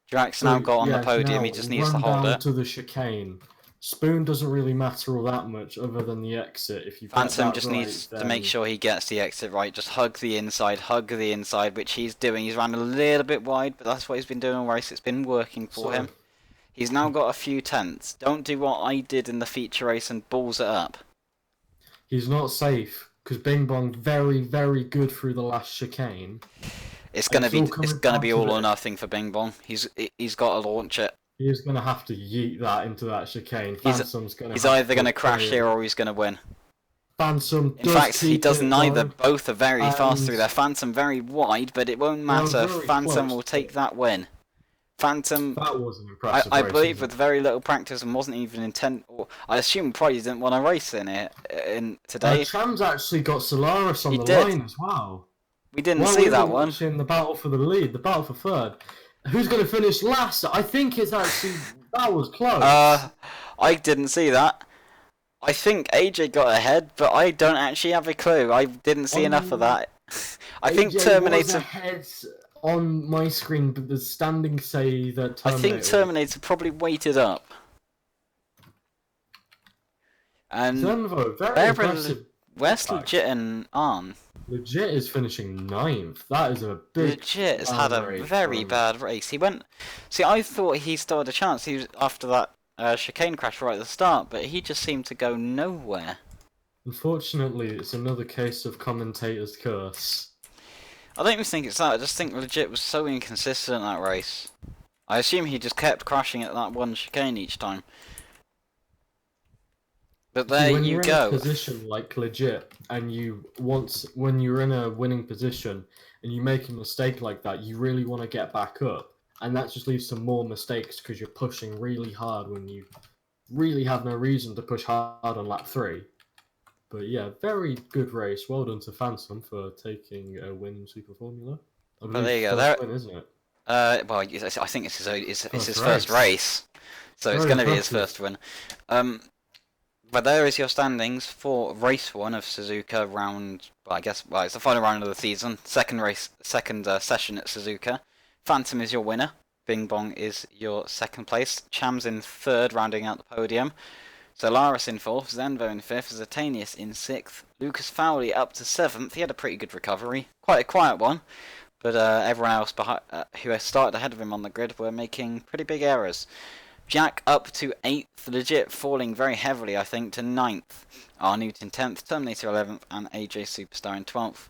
Drac's now got on the podium. He just needs to hold it. To the chicane. Spoon doesn't really matter all that much, other than the exit. If you Phantom just needs to make sure he gets the exit right. Just hug the inside, which he's doing. He's ran a little bit wide, but that's what he's been doing all race. It's been working for him. He's now got a few tenths. Don't do what I did in the feature race and balls it up. He's not safe. because Bing Bong very, very good through the last chicane. It's And gonna be all it's coming gonna down be to all or this. nothing for Bing Bong. He's got to launch it. He's gonna have to yeet that into that chicane. He's Phantom's gonna he's have either to gonna crash clear here it. or he's gonna win. Phantom In does fact, he keep does it neither. though, Both are very fast and through there. Phantom very wide, but it won't they were matter. very Phantom close. will take that win. Phantom, That was an impressive I race, believe wasn't with it? very little practice and wasn't even intent, or I assume probably didn't want to race in it in today. Cham's actually got Solaris on He the did. line as well. We didn't While see we were that one. watching the battle for the lead, the battle for third, who's going to finish last? I think it's actually that was close. I didn't see that. I think AJ got ahead, but I don't actually have a clue. I didn't see enough of that. I think AJ was Terminator. ahead on my screen, but the standings say that I Terminator. think Terminator probably waited up. And Zenvo, very impressive. where's Legit and Arn? Legit is finishing 9th. That is a big. Legit has had a very bad race. He went. See, I thought he still had a chance. He was after that chicane crash right at the start, but he just seemed to go nowhere. Unfortunately, it's another case of commentator's curse. I don't even think it's that. I just think Legit was so inconsistent in that race. I assume he just kept crashing at that one chicane each time. But there when you you're go. in a position like Legit, and when you're in a winning position and you make a mistake like that, you really want to get back up, and that just leaves some more mistakes because you're pushing really hard when you really have no reason to push hard on lap 3. But yeah, very good race. Well done to Phantom for taking a win in Super Formula. I believe there you go. first win, isn't it? Well, I think it's his first race, so it's going to be his first win. But there is your standings for race 1 of Suzuka round. Well, it's the final round of the season. Second session at Suzuka. Phantom is your winner. Bing Bong is your second place. Cham's in third, rounding out the podium. Solaris in fourth. Zenvo in fifth. Zatanius in sixth. Lucas Fowley up to seventh. He had a pretty good recovery. Quite a quiet one. But everyone else who has started ahead of him on the grid were making pretty big errors. Jack up to 8th, Legit falling very heavily, I think, to 9th. R Newton 10th, Terminator 11th, and AJ Superstar in 12th.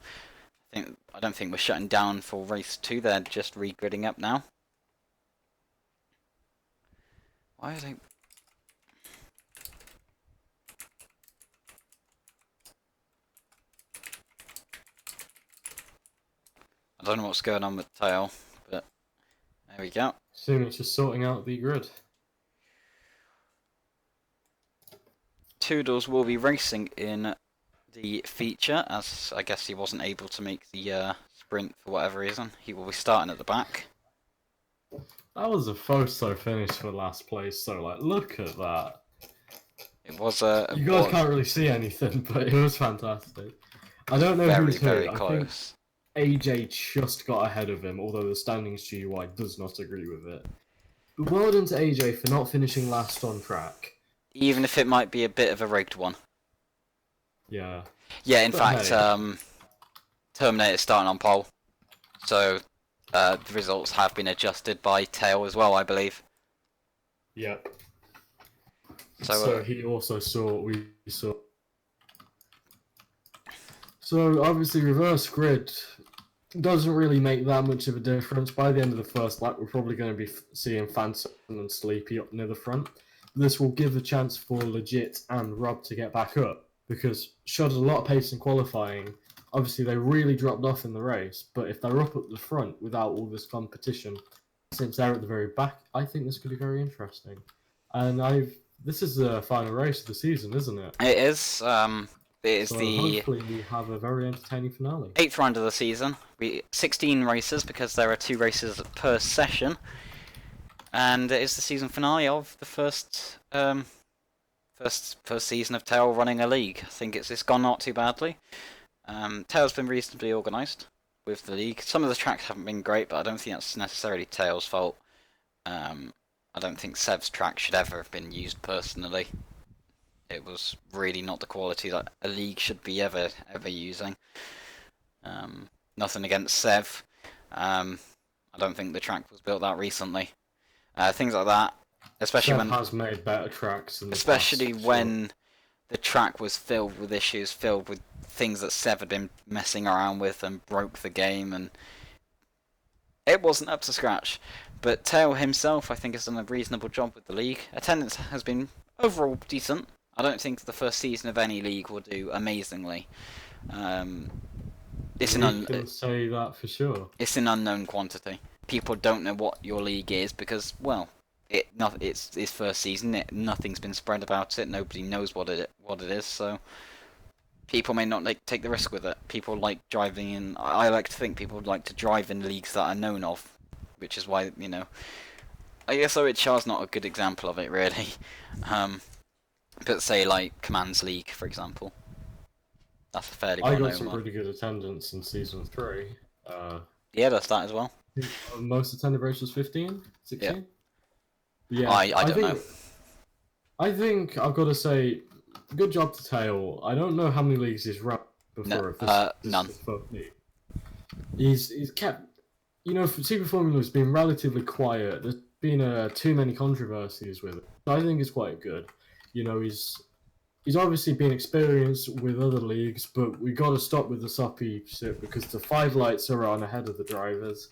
I don't think we're shutting down for race 2, they're just regridding up now. Why are they... I don't know what's going on with the tail, but there we go. Soon it's just sorting out the grid. Toodles will be racing in the feature, as I guess he wasn't able to make the sprint for whatever reason. He will be starting at the back. That was a FOSO finish for last place, so like, look at that. It was a... You guys can't really see anything, but it was fantastic. I don't know who's who. very I think close. AJ just got ahead of him, although the standings GUI does not agree with it. But well done to AJ for not finishing last on track. Even if it might be a bit of a rigged one. Yeah. Yeah, in But fact, hey. Terminator's starting on pole. So, the results have been adjusted by Tail as well, I believe. Yep. So he also saw So obviously reverse grid doesn't really make that much of a difference. By the end of the first lap, we're probably going to be seeing Phantom and Sleepy up near the front. This will give a chance for Legit and Rob to get back up, because showed a lot of pace in qualifying. Obviously, they really dropped off in the race, but if they're up at the front without all this competition, since they're at the very back, I think this could be very interesting. And this is the final race of the season, isn't it? it is. It is So the hopefully we have a very entertaining finale. 8th round of the season. 16 races because there are 2 races per session, and it is the season finale of the first season of Tail running a league. I think it's gone not too badly. Tail's been reasonably organised with the league. Some of the tracks haven't been great, but I don't think that's necessarily Tail's fault. I don't think Sev's track should ever have been used personally. It was really not the quality that a league should be ever using. Nothing against Sev. I don't think the track was built that recently. Things like that, especially Sev when has made better tracks. when the track was filled with issues, filled with things that Sev had been messing around with and broke the game, and it wasn't up to scratch. But Teo himself, I think, has done a reasonable job with the league. Attendance has been overall decent. I don't think the first season of any league will do amazingly. It's We can say that for sure. It's an unknown quantity. People don't know what your league is because, well, it's its first season. Nothing's been spread about it. Nobody knows what it is. So people may not take the risk with it. People like driving in. I like to think people like to drive in leagues that are known of, which is why I guess OHR's not a good example of it really. But say like Commands League, for example. That's a fairly well-known one. I got some pretty good attendance in Season 3. Yeah, that's that as well. Most attended race was 15? 16? Yeah, I don't know. I think I've got to say, good job to Tail. I don't know how many leagues he's run before. None. He's kept... Super Formula's been relatively quiet. There's been too many controversies with it. I think it's quite good. He's obviously been experienced with other leagues, but we got to stop with the soppy shit because the 5 lights are on ahead of the drivers.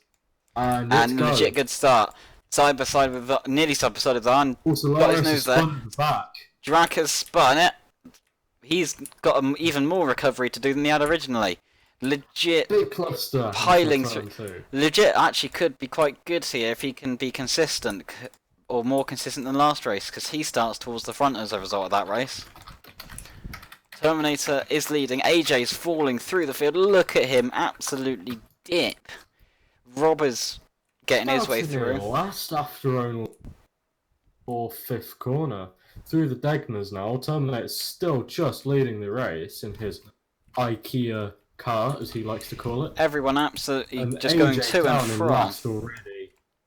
And legit good start. Side by side with nearly side by side with Arn. Also, got his nose there. Back. Drac has spun it. He's got even more recovery to do than he had originally. Legit big cluster piling through. Legit actually could be quite good here if he can be consistent, or more consistent than last race, because he starts towards the front as a result of that race. Terminator is leading. AJ's falling through the field. Look at him absolutely dip. Rob is getting his way through. Last after only 4th, 5th corner. Through the Degnas now. Terminator's still just leading the race in his IKEA car, as he likes to call it. Everyone absolutely just going to and from.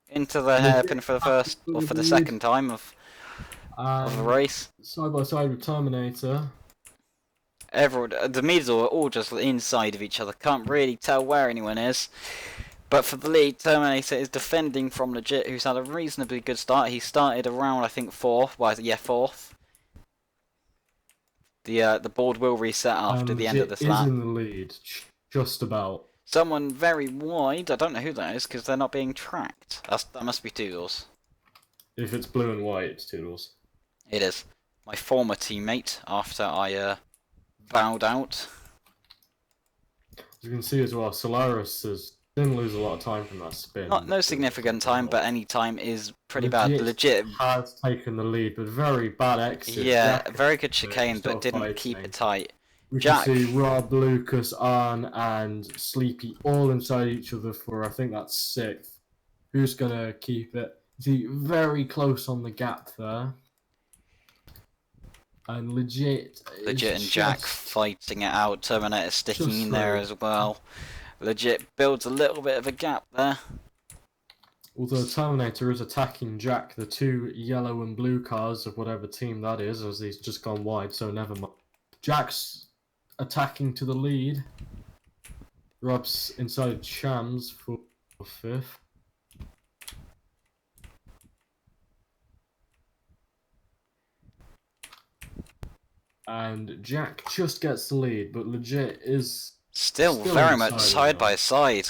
Into the hairpin for the first, or for the second time of the race. Side by side with Terminator. Everyone, the middle are all just inside of each other. Can't really tell where anyone is. But for the lead, Terminator is defending from Legit, who's had a reasonably good start. He started around, I think, 4th. Well, yeah, 4th. The board will reset after the end of this lap. Is in the lead, just about. Someone very wide. I don't know who that is because they're not being tracked. That must be Toodles. If it's blue and white, it's Toodles. It is. My former teammate after I bowed out. As you can see as well, Solaris didn't lose a lot of time from that spin. No significant time, but any time is pretty bad. Legit has taken the lead, but very bad exit. Yeah, very good chicane, but didn't keep it tight. We can see Rob, Lucas, Arn, and Sleepy all inside each other for, I think that's 6th. Who's going to keep it? Is he very close on the gap there? And Legit and Jack fighting it out. Terminator sticking in there as well. Legit builds a little bit of a gap there. Although Terminator is attacking Jack, the 2 yellow and blue cars of whatever team that is, as he's just gone wide, so never mind. Jack's attacking to the lead. Rob's inside Shams for 5th. And Jack just gets the lead, but Legit is still very much side by side.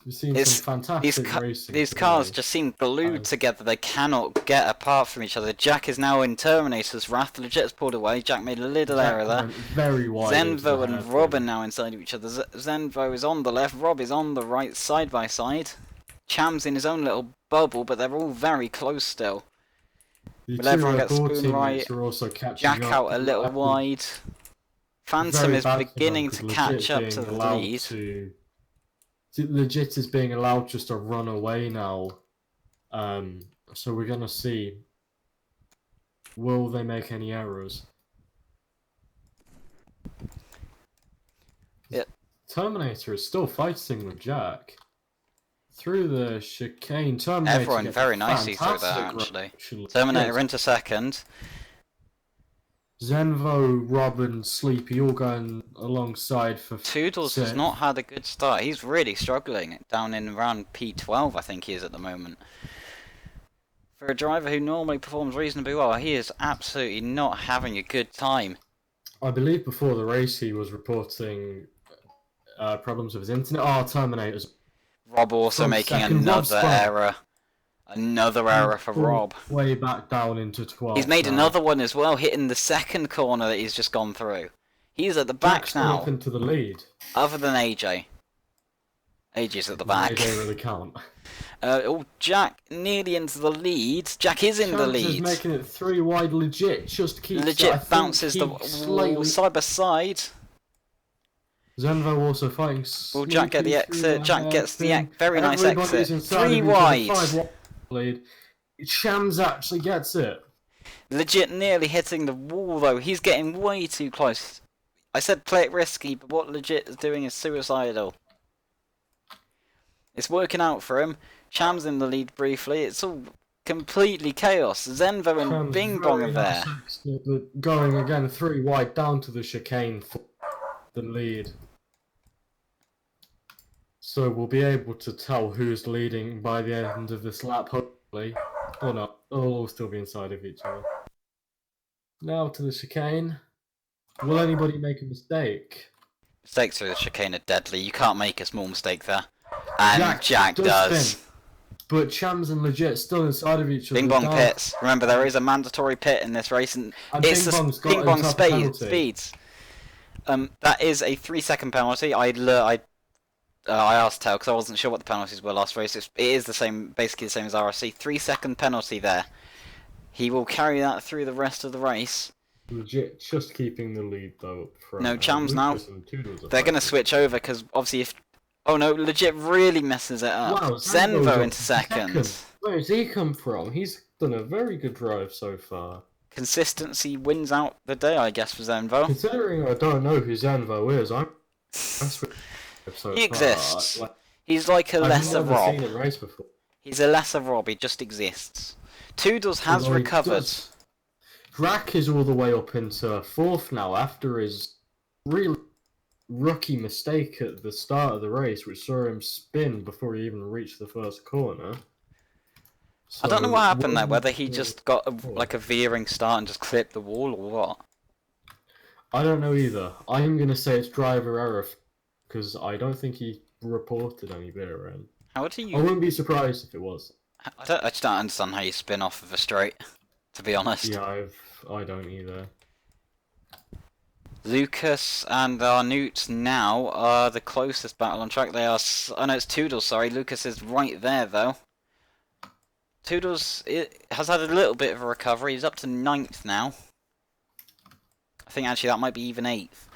We've seen some fantastic racing. These cars just seem glued together. They cannot get apart from each other. Jack is now in Terminator's wrath. Legit's pulled away. Jack made a little error there. Very wide. Zenvo and Rob are now inside of each other. Zenvo is on the left. Rob is on the right, side by side. Cham's in his own little bubble, but they're all very close still. Will everyone get spoon right? Jack out a little wide. Phantom is beginning to catch up to the lead. Legit is being allowed just to run away now. So we're going to see. Will they make any errors? Yeah. Terminator is still fighting with Jack. Through the chicane. Terminator everyone very nicely through there, actually. Terminator into second. Zenvo, Rob, and Sleepy all going alongside for Toodles has not had a good start. He's really struggling down in around P12, I think he is at the moment. For a driver who normally performs reasonably well, he is absolutely not having a good time. I believe before the race he was reporting problems with his internet. Oh, Terminators. Rob also From making second, Rob another spun. error. Another error for Rob. Way back down into He's 12th made now. another one as well, hitting the second corner that he's just gone through. He's at the back Jack's now. up into the lead. Other than AJ. AJ's at the back. AJ really can't. Jack nearly into the lead. Jack is in the lead. Is making it 3 wide. Legit just keeps. Legit bounces the wall side by side. Zenvo also fighting. Will Jack get the exit? Jack gets the very nice Everybody's exit. inside 3 of each other, wide. 5 wide lead. Shams actually gets it. Legit nearly hitting the wall though. He's getting way too close. I said play it risky, but what Legit is doing is suicidal. It's working out for him. Shams in the lead briefly. It's all completely chaos. Zenvo and Shams Bing Bong are there. Going again 3 wide down to the chicane for the lead. So we'll be able to tell who's leading by the end of this lap, hopefully. Or not. They'll all still be inside of each other. Now to the chicane. Will anybody make a mistake? Mistakes through the chicane are deadly. You can't make a small mistake there. And Jack does. Spin, but Shams and Legit still inside of each other. Bing Bong pits. Remember, there is a mandatory pit in this race, and it's Bing Bong speeds. That is a 3-second penalty. I asked Tel because I wasn't sure what the penalties were last race. It is the same, basically the same as RSC. 3-second penalty there. He will carry that through the rest of the race. Legit just keeping the lead though. No, Chams now. They're going to switch over because obviously if. Oh no, Legit really messes it up. Wow, Zenvo into second. Where does he come from? He's done a very good drive so far. Consistency wins out the day, I guess, for Zenvo. Considering I don't know who Zenvo is, He exists. He's like a lesser Rob. Seen him race before. He's a lesser Rob. He just exists. Toodles has recovered. Drac is all the way up into 4th now after his really rookie mistake at the start of the race, which saw him spin before he even reached the first corner. So, I don't know what happened there, whether he just got a veering start and just clipped the wall or what. I don't know either. I'm going to say it's driver error because I don't think he reported any veering. How do you... I wouldn't be surprised if it was. I just don't understand how you spin off of a straight, to be honest. Yeah, I don't either. Lucas and Arnoot now are the closest battle on track. They are... Oh no, it's Toodles, sorry. Lucas is right there, though. Toodles has had a little bit of a recovery. He's up to 9th now. I think actually that might be even 8th.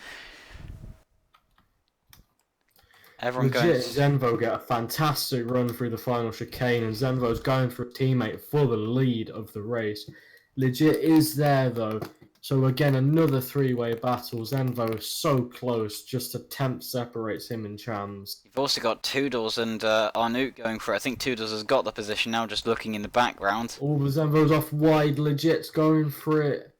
Everyone Legit, goes... Zenvo get a fantastic run through the final chicane, and Zenvo's going for a teammate for the lead of the race. Legit is there though, so again another 3-way battle. Zenvo is so close, just a tenth separates him and Chams. You've also got Toodles and Arnoot going for it. I think Toodles has got the position now, just looking in the background. All the Zenvo's off wide, Legit's going for it.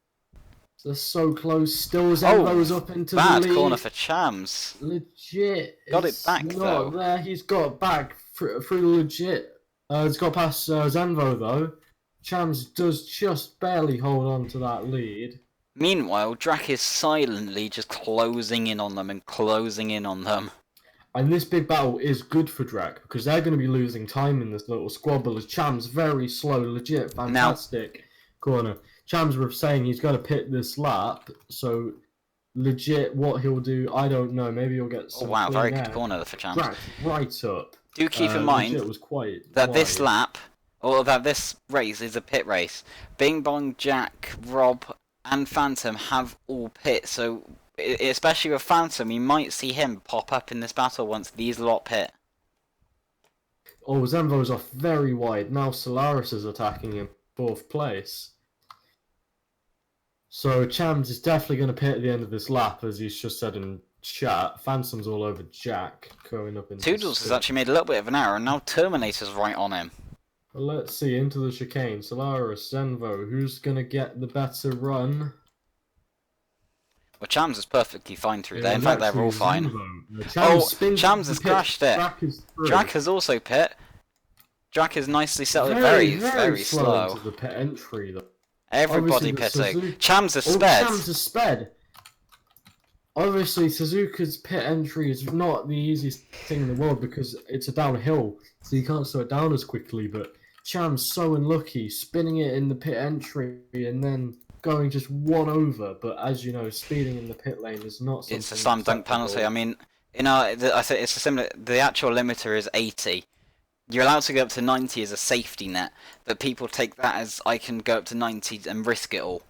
They're so close. Still Zenvo's up into the lead. Bad corner for Chams. Legit. Got it back though. There, he's got back through Legit. He's got past Zenvo though. Chams does just barely hold on to that lead. Meanwhile, Drac is silently just closing in on them and closing in on them. And this big battle is good for Drac because they're going to be losing time in this little squabble as Chams very slow, Legit, fantastic corner. Chams were saying he's got to pit this lap, so Legit what he'll do, I don't know. Maybe he'll get some. Oh wow, very good corner for Chams. Drac right up. Do keep in mind that this lap, or that this race is a pit race. Bing Bong, Jack, Rob, and Phantom have all pit, so especially with Phantom, you might see him pop up in this battle once these lot pit. Oh, Zenvo's off very wide. Now Solaris is attacking him 4th place. So Chams is definitely going to pit at the end of this lap, as he's just said in chat. Phantom's all over Jack, going up into Toodles has actually made a little bit of an error, and now Terminator's right on him. Well, let's see, into the chicane. Solaris, Zenvo, who's going to get the better run? Well, Chams is perfectly fine through there. In fact, they're all fine. Chams has crashed it. Drac has also pit. Drac is nicely settled. Very slow. Into the pit entry, though. Everybody pitting. Chams has sped. Chams has sped. obviously Suzuka's pit entry is not the easiest thing in the world because it's a downhill, so you can't slow it down as quickly. But Cham's so unlucky, spinning it in the pit entry and then going just one over. But as you know, speeding in the pit lane is not something It's a slam dunk penalty. acceptable. I mean, I say it's a similar. The actual limiter is 80. You're allowed to go up to 90 as a safety net, but people take that as I can go up to 90 and risk it all.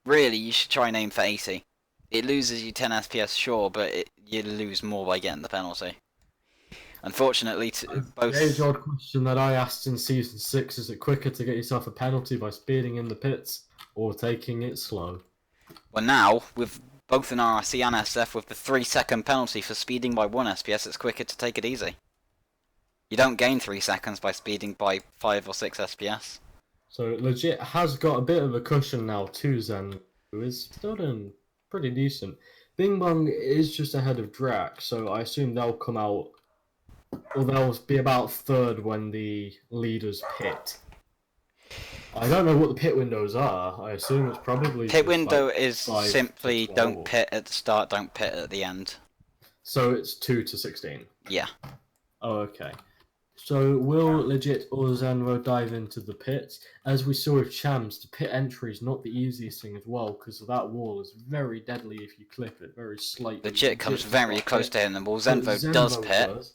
Really, you should try and aim for 80. It loses you 10 FPS, sure, but you lose more by getting the penalty. Unfortunately, both. The age-old question that I asked in Season 6, is it quicker to get yourself a penalty by speeding in the pits or taking it slow? Well, now, with both in RRC and SF, with the 3-second penalty for speeding by 1 SPS, it's quicker to take it easy. You don't gain 3 seconds by speeding by 5 or 6 SPS. So legit has got a bit of a cushion now too, Zen, who is still doing pretty decent. Bing Bong is just ahead of Drac, so I assume they'll come out, or they'll be about third when the leaders pit. I don't know what the pit windows are. I assume it's probably Pit just window like is 5 to simply 12. don't pit at the start, don't pit at the end. So it's 2 to 16. Yeah. Oh, okay. So will Legit or Zenro dive into the pits? As we saw with Chams, the pit entry is not the easiest thing as well, because that wall is very deadly if you clip it very slightly. Legit comes very close to hitting the ball. Zenvo does pit.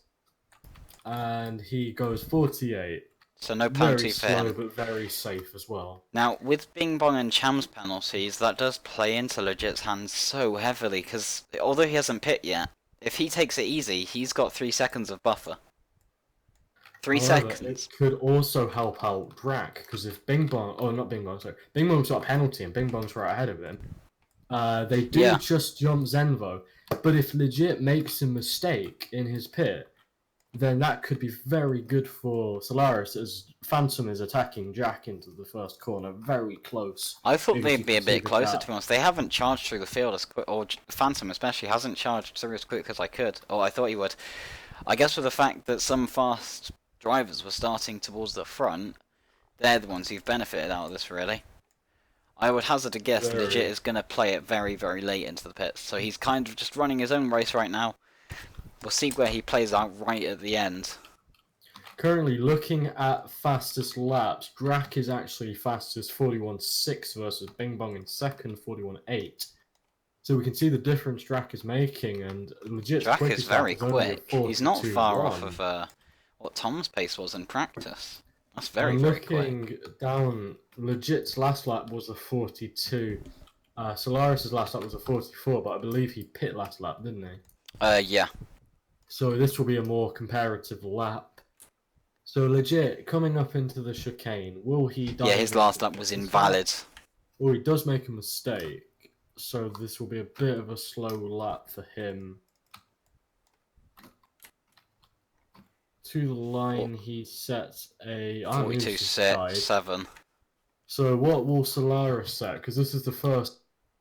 And he goes 48. So no penalty for Very slow, him. but very safe as well. Now, with Bing Bong and Cham's penalties, that does play into Legit's hands so heavily, because although he hasn't pit yet, if he takes it easy, he's got 3 seconds of buffer. 3 However, seconds. it could also help out Drac, because if Bing Bong, oh not Bing Bong, sorry, Bing Bong's got a penalty and Bing Bong's right ahead of him, they do just jump Zenvo, but if Legit makes a mistake in his pit, then that could be very good for Solaris, as Phantom is attacking Jack into the first corner, very close. I thought Because you they'd be a can see bit the closer, gap. to be honest. They haven't charged through the field as quick, or Phantom especially hasn't charged through as quick as I could, or I thought he would. I guess with the fact that some fast drivers were starting towards the front, they're the ones who've benefited out of this, really. I would hazard a guess Very. Legit is going to play it very, very late into the pits, so he's kind of just running his own race right now. We'll see where he plays out right at the end. Currently, looking at fastest laps, Drac is actually fastest 41.6 versus Bing Bong in second 41.8. So we can see the difference Drac is making, and Legit's Drac is quickest lap very only a quick. He's not far off 42.1. of what Tom's pace was in practice. That's very, And very quick. looking down, Legit's last lap was a 42. Solaris's last lap was a 44, but I believe he pit last lap, didn't he? Yeah. So this will be a more comparative lap. So Legit, coming up into the chicane, will he dive Yeah, his into last the lap was pits? invalid. Oh, he does make a mistake. So this will be a bit of a slow lap for him. To the line, he sets a 42.7. So what will Solaris set? Because this is the first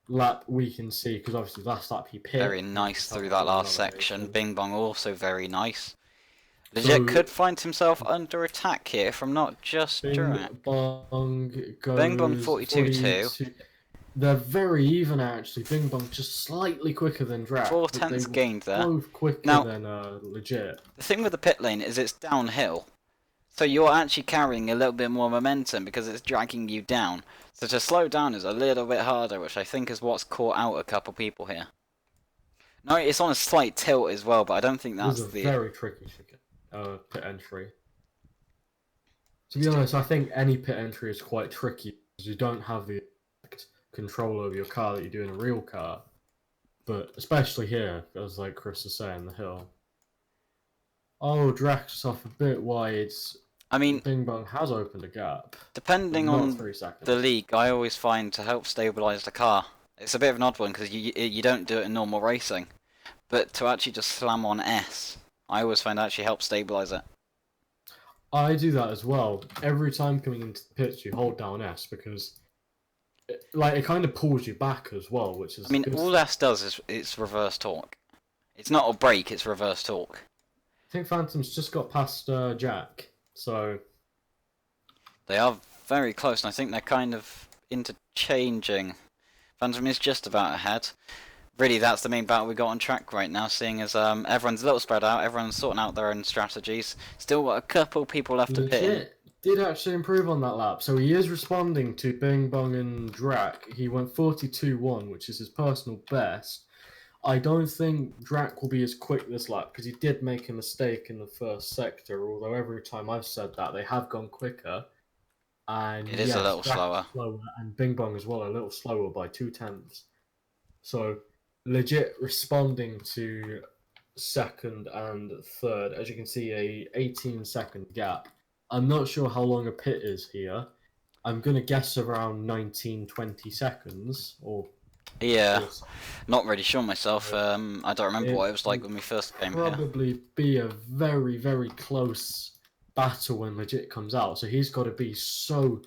lap we can see. Because obviously last lap he pit. Very nice through that last section. Bing Bong also very nice. So, Legit could find himself under attack here from not just Drac. Bong goes Bing Bong 42.2. They're very even actually. Bing Bong just slightly quicker than Drac. 4 but they tenths were gained there. Both quicker Now- than Legit. The thing with the pit lane is it's downhill. So you're actually carrying a little bit more momentum because it's dragging you down. So to slow down is a little bit harder, which I think is what's caught out a couple people here. No, it's on a slight tilt as well, but I don't think that's It was a the... very tricky pit entry. To be honest, I think any pit entry is quite tricky because you don't have the control over your car that you do in a real car. But especially here, as like Chris is saying, the hill. Oh, Drax off a bit wide. I mean, Bing Bong has opened a gap. depending Not on 3 seconds. the league, I always find to help stabilise the car. It's a bit of an odd one because you don't do it in normal racing. But to actually just slam on S, I always find actually helps stabilise it. I do that as well. Every time coming into the pitch, you hold down S because it kind of pulls you back as well, which is. I mean, good. all S does is it's reverse torque. It's not a brake, it's reverse torque. I think Phantom's just got past Jack, so They are very close, and I think they're kind of interchanging. Phantom is just about ahead. really that's the main battle we got on track right now, seeing as everyone's a little spread out, everyone's sorting out their own strategies. Still got a couple people left to pit in. Legit did actually improve on that lap. So he is responding to Bing Bong and Drac. He went 42-1, which is his personal best. I don't think Drac will be as quick this lap because he did make a mistake in the first sector, although every time I've said that, they have gone quicker. And It is yes, a little Drac slower. slower, and Bing Bong as well, a little slower by 0.2. So, legit responding to second and third. As you can see, a 18-second gap. I'm not sure how long a pit is here. I'm going to guess around 19-20 seconds, or Yeah, not really sure myself. I don't remember what it was like when we first came here. probably be a very, very close battle when Legit comes out. So he's got to be so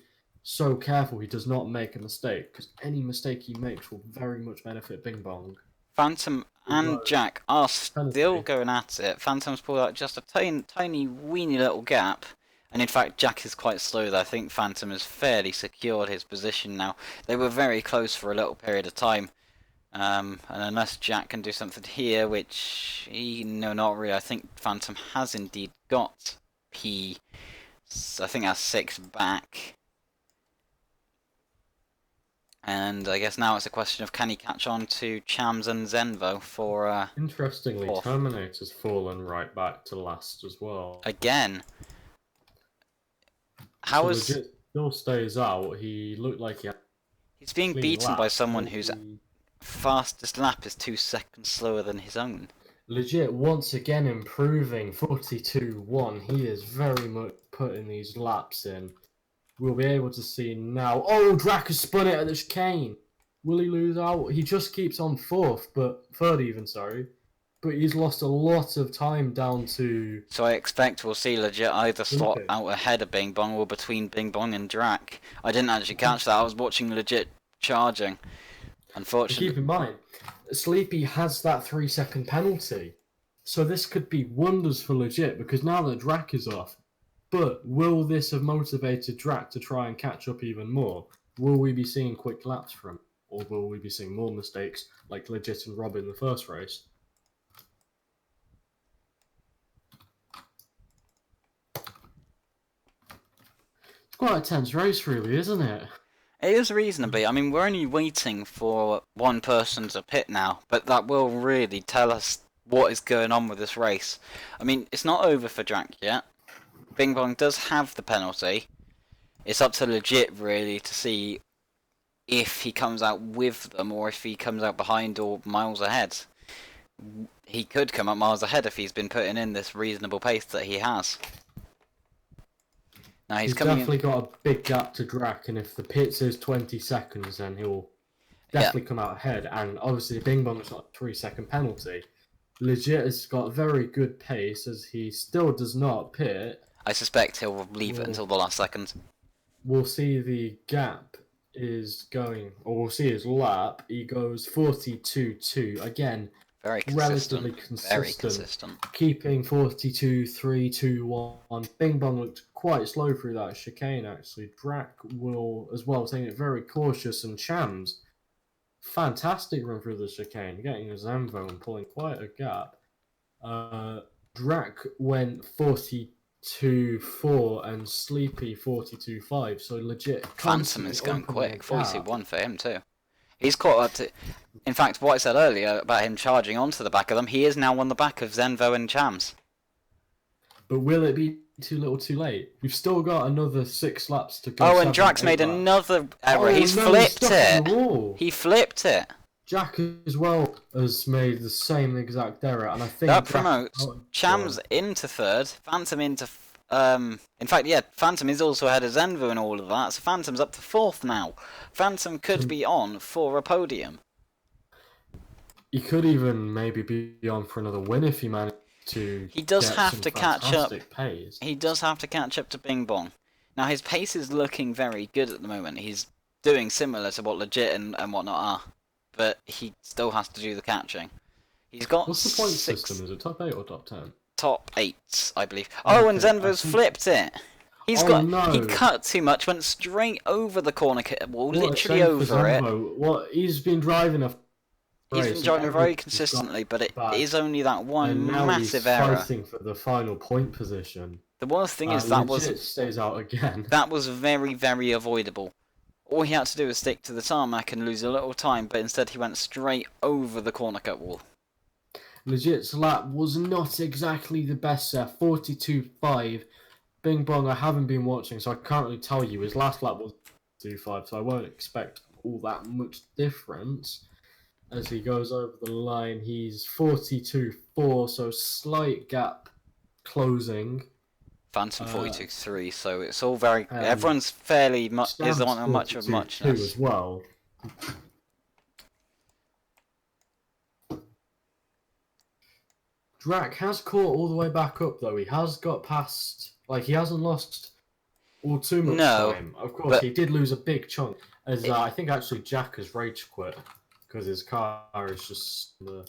careful he does not make a mistake, because any mistake he makes will very much benefit Bing Bong. Phantom and Jack are still Penalty. going at it. Phantom's pulled out just a tiny, weeny little gap. And in fact, Jack is quite slow there. I think Phantom has fairly secured his position now. They were very close for a little period of time. And unless Jack can do something here, which no, not really. I think Phantom has indeed got P. I think that's 6 back. And I guess now it's a question of can he catch on to Chams and Zenvo for Interestingly, fourth. Terminator's fallen right back to last as well. Again. So Legit still stays out. He looked like he's being beaten by someone whose fastest lap is 2 seconds slower than his own. Legit once again improving 42-1. He is very much putting these laps in. We'll be able to see now. Oh, Drac has spun it at the chicane. Will he lose out? He just keeps on third even, sorry. But he's lost a lot of time down to... So I expect we'll see Legit either slot out ahead of Bing Bong or between Bing Bong and Drac. I didn't actually catch that. I was watching Legit charging. Unfortunately. Keep in mind, Sleepy has that 3-second penalty. So this could be wonders for Legit because now that Drac is off. But will this have motivated Drac to try and catch up even more? Will we be seeing quick laps from him? Or will we be seeing more mistakes like Legit and Rob in the first race? It's quite a tense race really, isn't it? It is reasonably. I mean, we're only waiting for one person to pit now, but that will really tell us what is going on with this race. I mean, it's not over for Drac yet. Bing Bong does have the penalty. It's up to Legit, really, to see if he comes out with them or if he comes out behind or miles ahead. He could come up miles ahead if he's been putting in this reasonable pace that he has. Now he's definitely got a big gap to Drac, and if the pits is 20 seconds, then he'll definitely come out ahead. And obviously, Bing Bong's got a 3-second penalty. Legit has got very good pace as he still does not pit. I suspect he'll leave it until the last second. We'll see the gap is going, or we'll see his lap. He goes 42-2 again. Very consistent. Relatively consistent. Very consistent. Keeping 42-3, 2-1. Bing Bong looked quite slow through that chicane actually. Drac will as well, taking it very cautious, and Chams. Fantastic run through the chicane, getting a Zenvo and pulling quite a gap. Drac went 42-4 and Sleepy 42-5, so Legit. Phantom is going quick, 42-1 for him too. He's caught up to... In fact, what I said earlier about him charging onto the back of them, he is now on the back of Zenvo and Chams. But will it be too little too late? We've still got another 6 laps to go. Oh, and Drac's made another error. He's flipped it. He flipped it. Jack as well has made the same exact error, and I think that promotes Chams into third, Phantom into... in fact, yeah, Phantom is also ahead of Zenvo and all of that, so Phantom's up to 4th now. Phantom could be on for a podium. He could even maybe be on for another win if he managed to. He does have to catch up. Pace. He does have to catch up to Bing Bong. Now his pace is looking very good at the moment. He's doing similar to what Legit and whatnot are, but he still has to do the catching. He's got. What's the point system? Is it top 8 or top 10? Top 8, I believe. Oh, and Zenvo's flipped it. He's got. No. He cut too much. Went straight over the corner wall, literally over it. What he's been driving a He's been race, and driving very everything's gone consistently, but it bad. is only that one And now he's massive error. fighting for the final point position. The worst thing is Legit stays out again. that was very, very avoidable. All he had to do was stick to the tarmac and lose a little time, but instead he went straight over the corner cut wall. Legit's lap was not exactly the best there, 42.5. Bing Bong, I haven't been watching, so I can't really tell you. His last lap was 2.5, so I won't expect all that much difference. As he goes over the line, he's 42.4, so slight gap closing. Phantom 42.3, so it's all very... everyone's fairly is on much of muchness. As well. Drac has caught all the way back up, though. He has got past... Like, he hasn't lost all too much time. Of course, he did lose a big chunk. As I think, actually, Jack has rage quit. Because his car is just... well,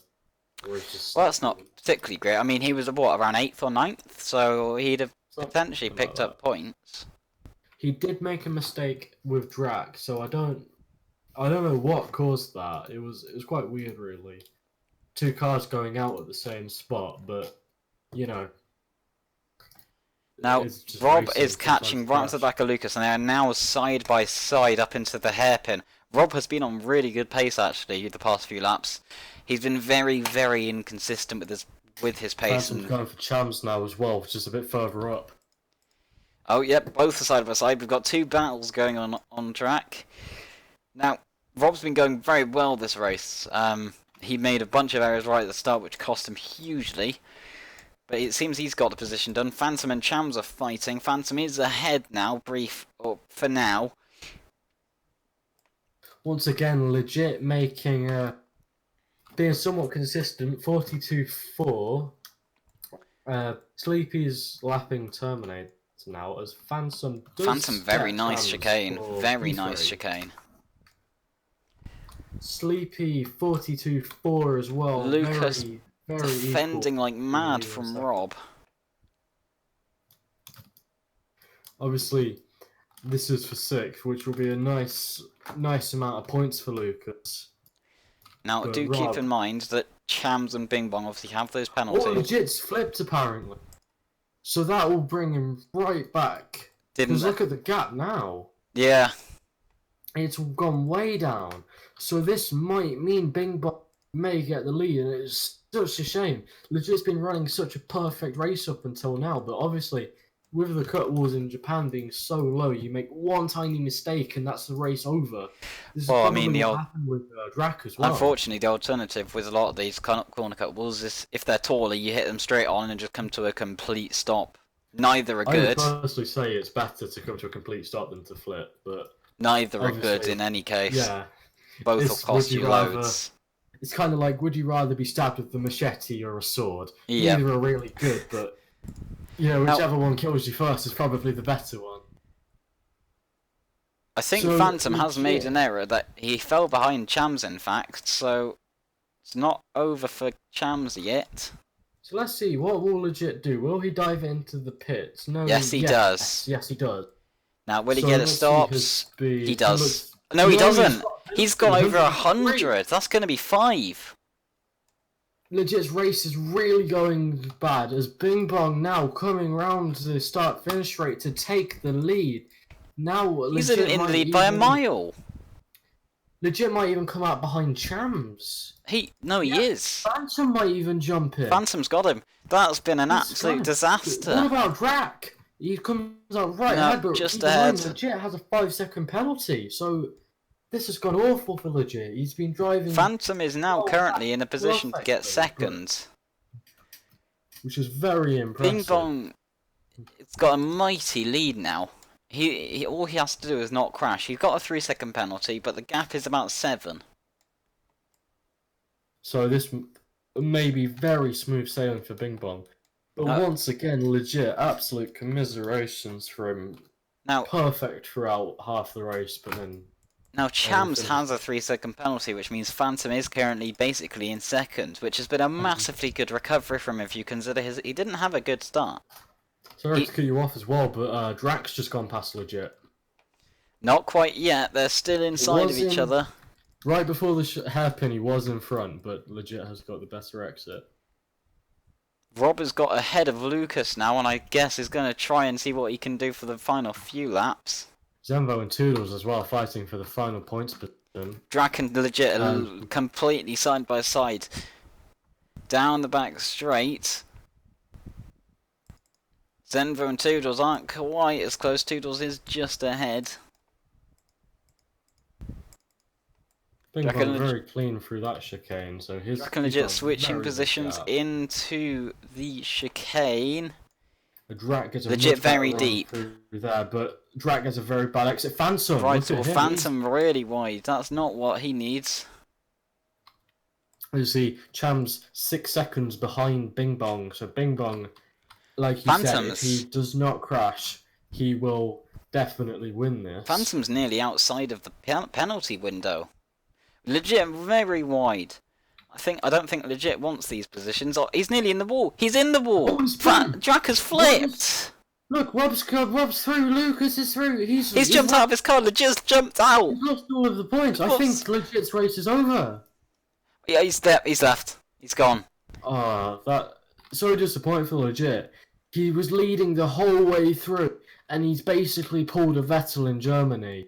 that's not particularly great. I mean, he was, what, around 8th or 9th? So he'd have potentially picked up points. He did make a mistake with Drac, so I don't know what caused that. It was quite weird, really. Two cars going out at the same spot, but you know. Now Rob is catching right to the back of Lucas, and they are now side by side up into the hairpin. Rob has been on really good pace actually the past few laps. He's been very, very inconsistent with his pace. Phantom's going for Chams now as well, which is a bit further up. Oh, yep, both are side by side. We've got two battles going on track. Now, Rob's been going very well this race. He made a bunch of errors right at the start, which cost him hugely. But it seems he's got the position done. Phantom and Chams are fighting. Phantom is ahead now, for now. Once again, legit making being somewhat consistent. 42.4. Sleepy's lapping terminate now as Phantom does. Phantom, very nice chicane. Very nice chicane. Sleepy 42.4 as well. Lucas very defending like mad from Rob. Obviously, this is for 6th, which will be a nice amount of points for Lucas. Now, but do Rob... keep in mind that Chams and Bing Bong obviously have those penalties. Oh, legit's flipped apparently. So that will bring him right back. Because look at the gap now. Yeah. It's gone way down. So this might mean Bing Bong may get the lead, and it's such a shame. Legit's been running such a perfect race up until now, but obviously, with the cut walls in Japan being so low, you make one tiny mistake and that's the race over. This is I mean, what happened with Drac as well. Unfortunately, the alternative with a lot of these corner cut walls is if they're taller, you hit them straight on and just come to a complete stop. Neither are good. I would personally say it's better to come to a complete stop than to flip, but neither are good in any case. Yeah, both will cost you loads. It's kind of like, would you rather be stabbed with a machete or a sword? Yeah. Neither are really good, but you know, whichever one kills you first is probably the better one. I think Phantom has made an error that he fell behind Chams, in fact, so it's not over for Chams yet. So let's see, what will Legit do? Will he dive into the pits? No. Yes, he does. Yes, he does. Now, will he get it stops? He does. No, he doesn't. He's got over 100. That's going to be 5. Legit's race is really going bad as Bing Bong now coming round to the start-finish straight to take the lead. Now he's in the lead by a mile. Legit might even come out behind Chams. He is. Phantom might even jump in. Phantom's got him. That's been an absolute disaster. What about Drac? He comes out right ahead, but just ahead. Legit has a 5-second penalty, so this has gone awful for Legit. He's been driving. Phantom is now currently in a position to get second, which is very impressive. Bing Bong, it's got a mighty lead now. He all he has to do is not crash. He's got a 3-second penalty, but the gap is about 7. So this may be very smooth sailing for Bing Bong. But once again, Legit, absolute commiserations for him. Now, perfect throughout half the race, but then... Now, Chams has a 3-second penalty, which means Phantom is currently basically in second, which has been a massively good recovery from him if you consider he didn't have a good start. Sorry to cut you off as well, but Drac's just gone past Legit. Not quite yet. They're still inside of each other. Right before the hairpin, he was in front, but legit has got the better exit. Rob has got ahead of Lucas now, and I guess is going to try and see what he can do for the final few laps. Zenvo and Toodles as well, fighting for the final points position. Drac and Legit are completely side by side. Down the back straight. Zenvo and Toodles aren't quite as close. Toodles is just ahead. Bing Bong very clean through that chicane, so his... Drac and Legit switching positions into the chicane. Drac gets a Legit much very deep through there, but Drac gets a very bad exit. Phantom! Right, or Phantom really wide. That's not what he needs. You see, Cham's 6 seconds behind Bing Bong, so Bing Bong, like he said, if he does not crash, he will definitely win this. Phantom's nearly outside of the penalty window. Legit very wide. I don't think Legit wants these positions. Oh, he's nearly in the wall. He's in the wall. Drac has flipped. Look, Rob's through. Lucas is through. He's jumped out of his car. Legit's jumped out. He's lost all of the points. I think Legit's race is over. Yeah, he's there. He's left. He's gone. That so disappointing for Legit. He was leading the whole way through, and he's basically pulled a Vettel in Germany.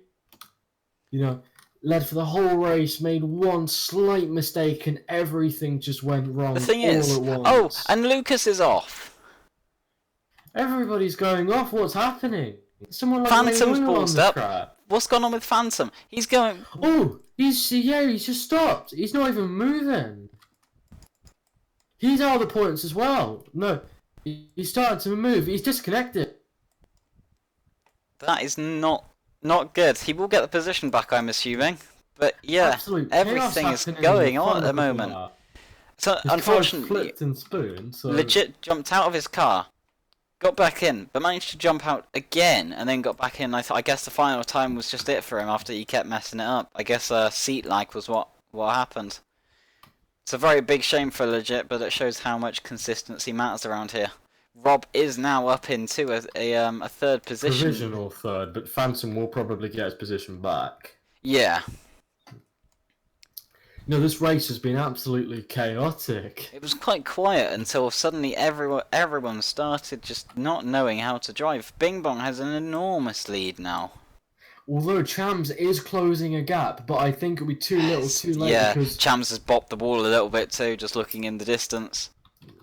You know, led for the whole race, made one slight mistake, and everything just went wrong. The thing is, and Lucas is off. Everybody's going off. What's happening? Someone like Phantom's ballsed up. What's gone on with Phantom? He's going. Oh, he's just stopped. He's not even moving. He's out of the points as well. No, he's starting to move. He's disconnected. That is not good. He will get the position back, I'm assuming. But yeah, everything is going on at the moment. So unfortunately, Legit jumped out of his car, got back in, but managed to jump out again, and then got back in. I guess the final time was just it for him after he kept messing it up. I guess seat lag was what happened. It's a very big shame for Legit, but it shows how much consistency matters around here. Rob is now up into a third position. Provisional third, but Phantom will probably get his position back. Yeah. No, this race has been absolutely chaotic. It was quite quiet until suddenly everyone started just not knowing how to drive. Bing Bong has an enormous lead now. Although Chams is closing a gap, but I think it'll be too little too late. Yeah, because... Chams has bopped the wall a little bit too, just looking in the distance.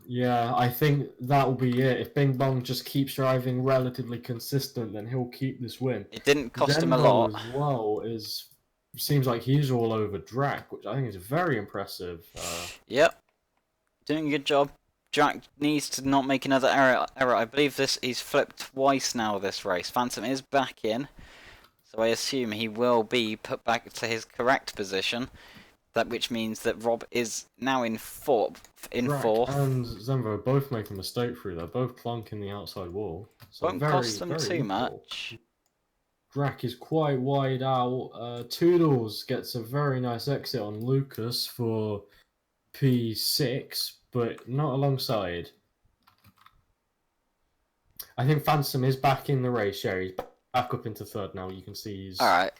Yeah, I think that will be it. If Bing Bong just keeps driving relatively consistent, then he'll keep this win. It didn't cost him a lot. As well seems like he's all over Drac, which I think is very impressive. Yep, doing a good job. Drac needs to not make another error. I believe he's flipped twice now this race. Phantom is back in, so I assume he will be put back to his correct position. Which means that Rob is now in fourth. Drac and Zenvo both make a mistake through there, both plunking the outside wall. So won't cost them too much. Drac is quite wide out. Toodles gets a very nice exit on Lucas for P6, but not alongside. I think Phantom is back in the race. Yeah, he's back up into third now. You can see he's... Alright.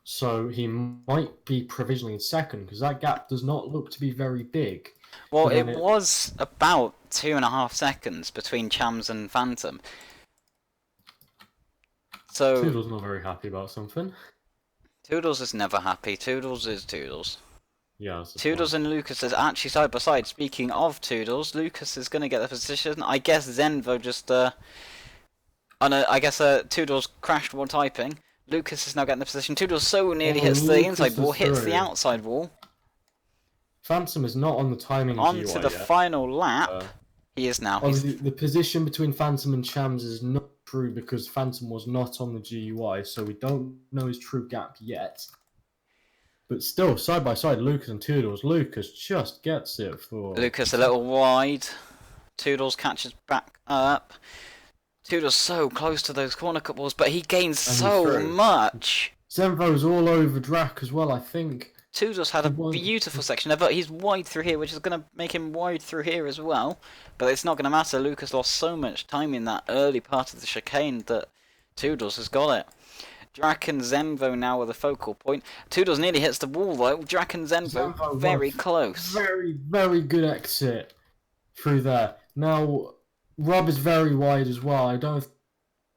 So he might be provisionally in second, because that gap does not look to be very big. Well, it was about 2.5 seconds between Chams and Phantom. So Toodles not very happy about something. Toodles is never happy. Toodles is Toodles. Yeah. Toodles and Lucas is actually side by side. Speaking of Toodles, Lucas is going to get the position. I guess Zenvo just I guess Toodles crashed while typing. Lucas is now getting the position. Toodles so nearly hits the inside wall, hits the outside wall. Phantom is not on the timing on to the final lap. He is now. The position between Phantom and Chams is not true because Phantom was not on the GUI, so we don't know his true gap yet. But still, side by side, Lucas and Toodles. Lucas just gets it for... Lucas a little wide. Toodles catches back up. Toodles so close to those corner couples, but he gains so much. Zenvo's all over Drac as well, I think. Toodles had a beautiful section there, but he's wide through here, which is going to make him wide through here as well. But it's not going to matter. Lucas lost so much time in that early part of the chicane that Toodles has got it. Draken Zenvo now with a focal point. Toodles nearly hits the wall though. Draken Zenvo very close. Very, very good exit through there. Now, Rob is very wide as well. I don't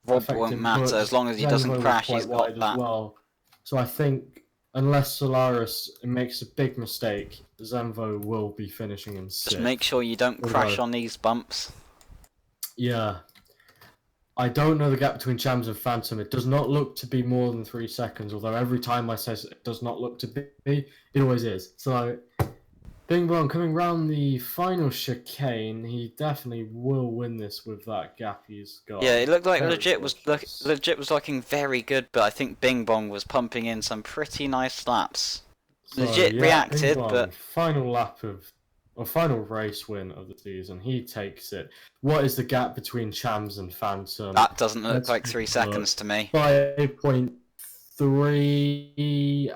Rob affect won't him, matter but as long as he Zenvo doesn't was crash. quite He's got wide that. as well. So I think unless Solaris makes a big mistake, Zenvo will be finishing in sixth. Just make sure you don't crash on these bumps. Yeah. I don't know the gap between Chams and Phantom. It does not look to be more than 3 seconds, although every time I say it does not look to be, it always is. So, Bing Bong coming round the final chicane, he definitely will win this with that gap he's got. Yeah, it looked like legit was looking very good, but I think Bing Bong was pumping in some pretty nice laps. So, Legit yeah, reacted, Bing Bong, but final race win of the season. He takes it. What is the gap between Chams and Phantom? that doesn't look like 3 seconds to me. 5.3.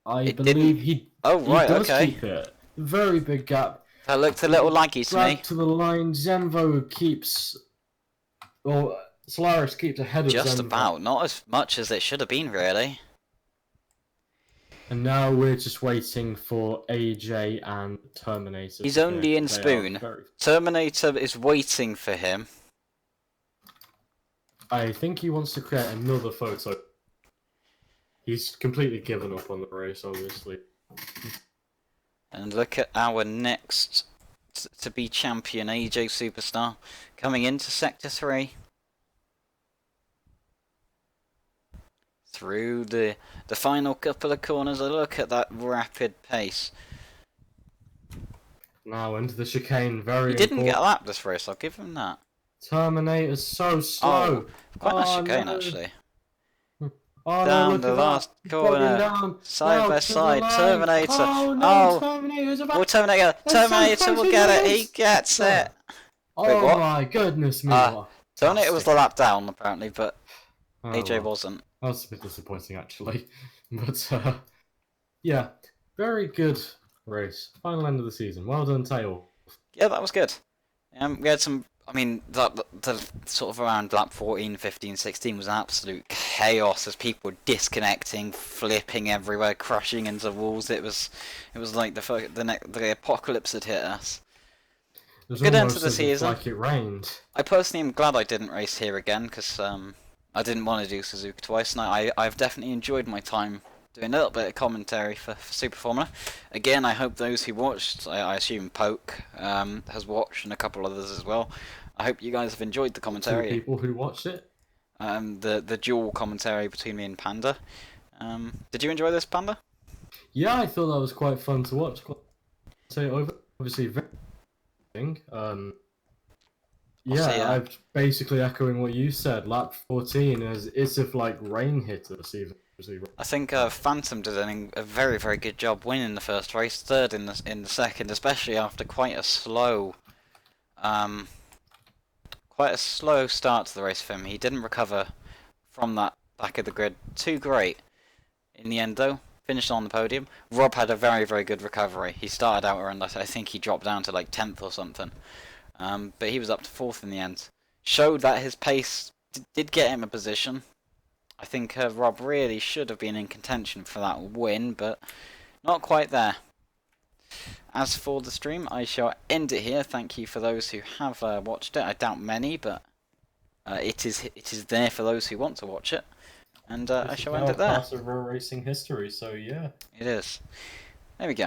I believe he. Oh right, he does okay. keep it. Very big gap. That looked a little laggy to me. Back to the line. Zenvo keeps. Well, Solaris keeps ahead of Just Zenvo. about, not as much as it should have been, really. And now we're just waiting for AJ and Terminator. He's only in Spoon. Terminator is waiting for him. I think he wants to create another photo. He's completely given up on the race, obviously. And look at our next to be champion, AJ Superstar, coming into Sector 3. Through the final couple of corners, a look at that rapid pace. Now into the chicane, very He didn't important. get a lap this race, I'll give him that. Terminator's so slow. Oh, quite nice chicane, no. actually. Oh, Down no, the last corner, side by side, Terminator. Oh, no, Terminator's about... Well, Terminator will get it, he gets it. Oh Wait, what? my goodness me. Terminator was the lap down, apparently, but AJ well. wasn't. That was a bit disappointing, actually. But, yeah, very good race. Final end of the season. Well done, Tail. Yeah, that was good. We had some... I mean, the sort of around lap 14, 15, 16 was absolute chaos as people were disconnecting, flipping everywhere, crashing into walls. It was like the apocalypse had hit us. Good end to the season. Like it rained. I personally am glad I didn't race here again because I didn't want to do Suzuka twice, and I've definitely enjoyed my time doing a little bit of commentary for Super Formula. Again, I hope those who watched, I assume Poke has watched and a couple others as well. I hope you guys have enjoyed the commentary. 2 people who watched it. The dual commentary between me and Panda. Did you enjoy this, Panda? Yeah, I thought that was quite fun to watch. Say over, obviously, very. Yeah, I'm basically echoing what you said. Lap 14 is if like rain hit us even. I think Phantom did a very, very good job winning the first race, third in the second, especially after quite a slow start to the race for him. He didn't recover from that back of the grid too great. In the end, though, finished on the podium. Rob had a very, very good recovery. He started out around, I think he dropped down to like 10th or something, but he was up to 4th in the end. Showed that his pace did get him a position. I think Rob really should have been in contention for that win, but not quite there. As for the stream, I shall end it here. Thank you for those who have watched it. I doubt many, but it is there for those who want to watch it. And I shall end it there. Part of real racing history, so yeah. It is. There we go.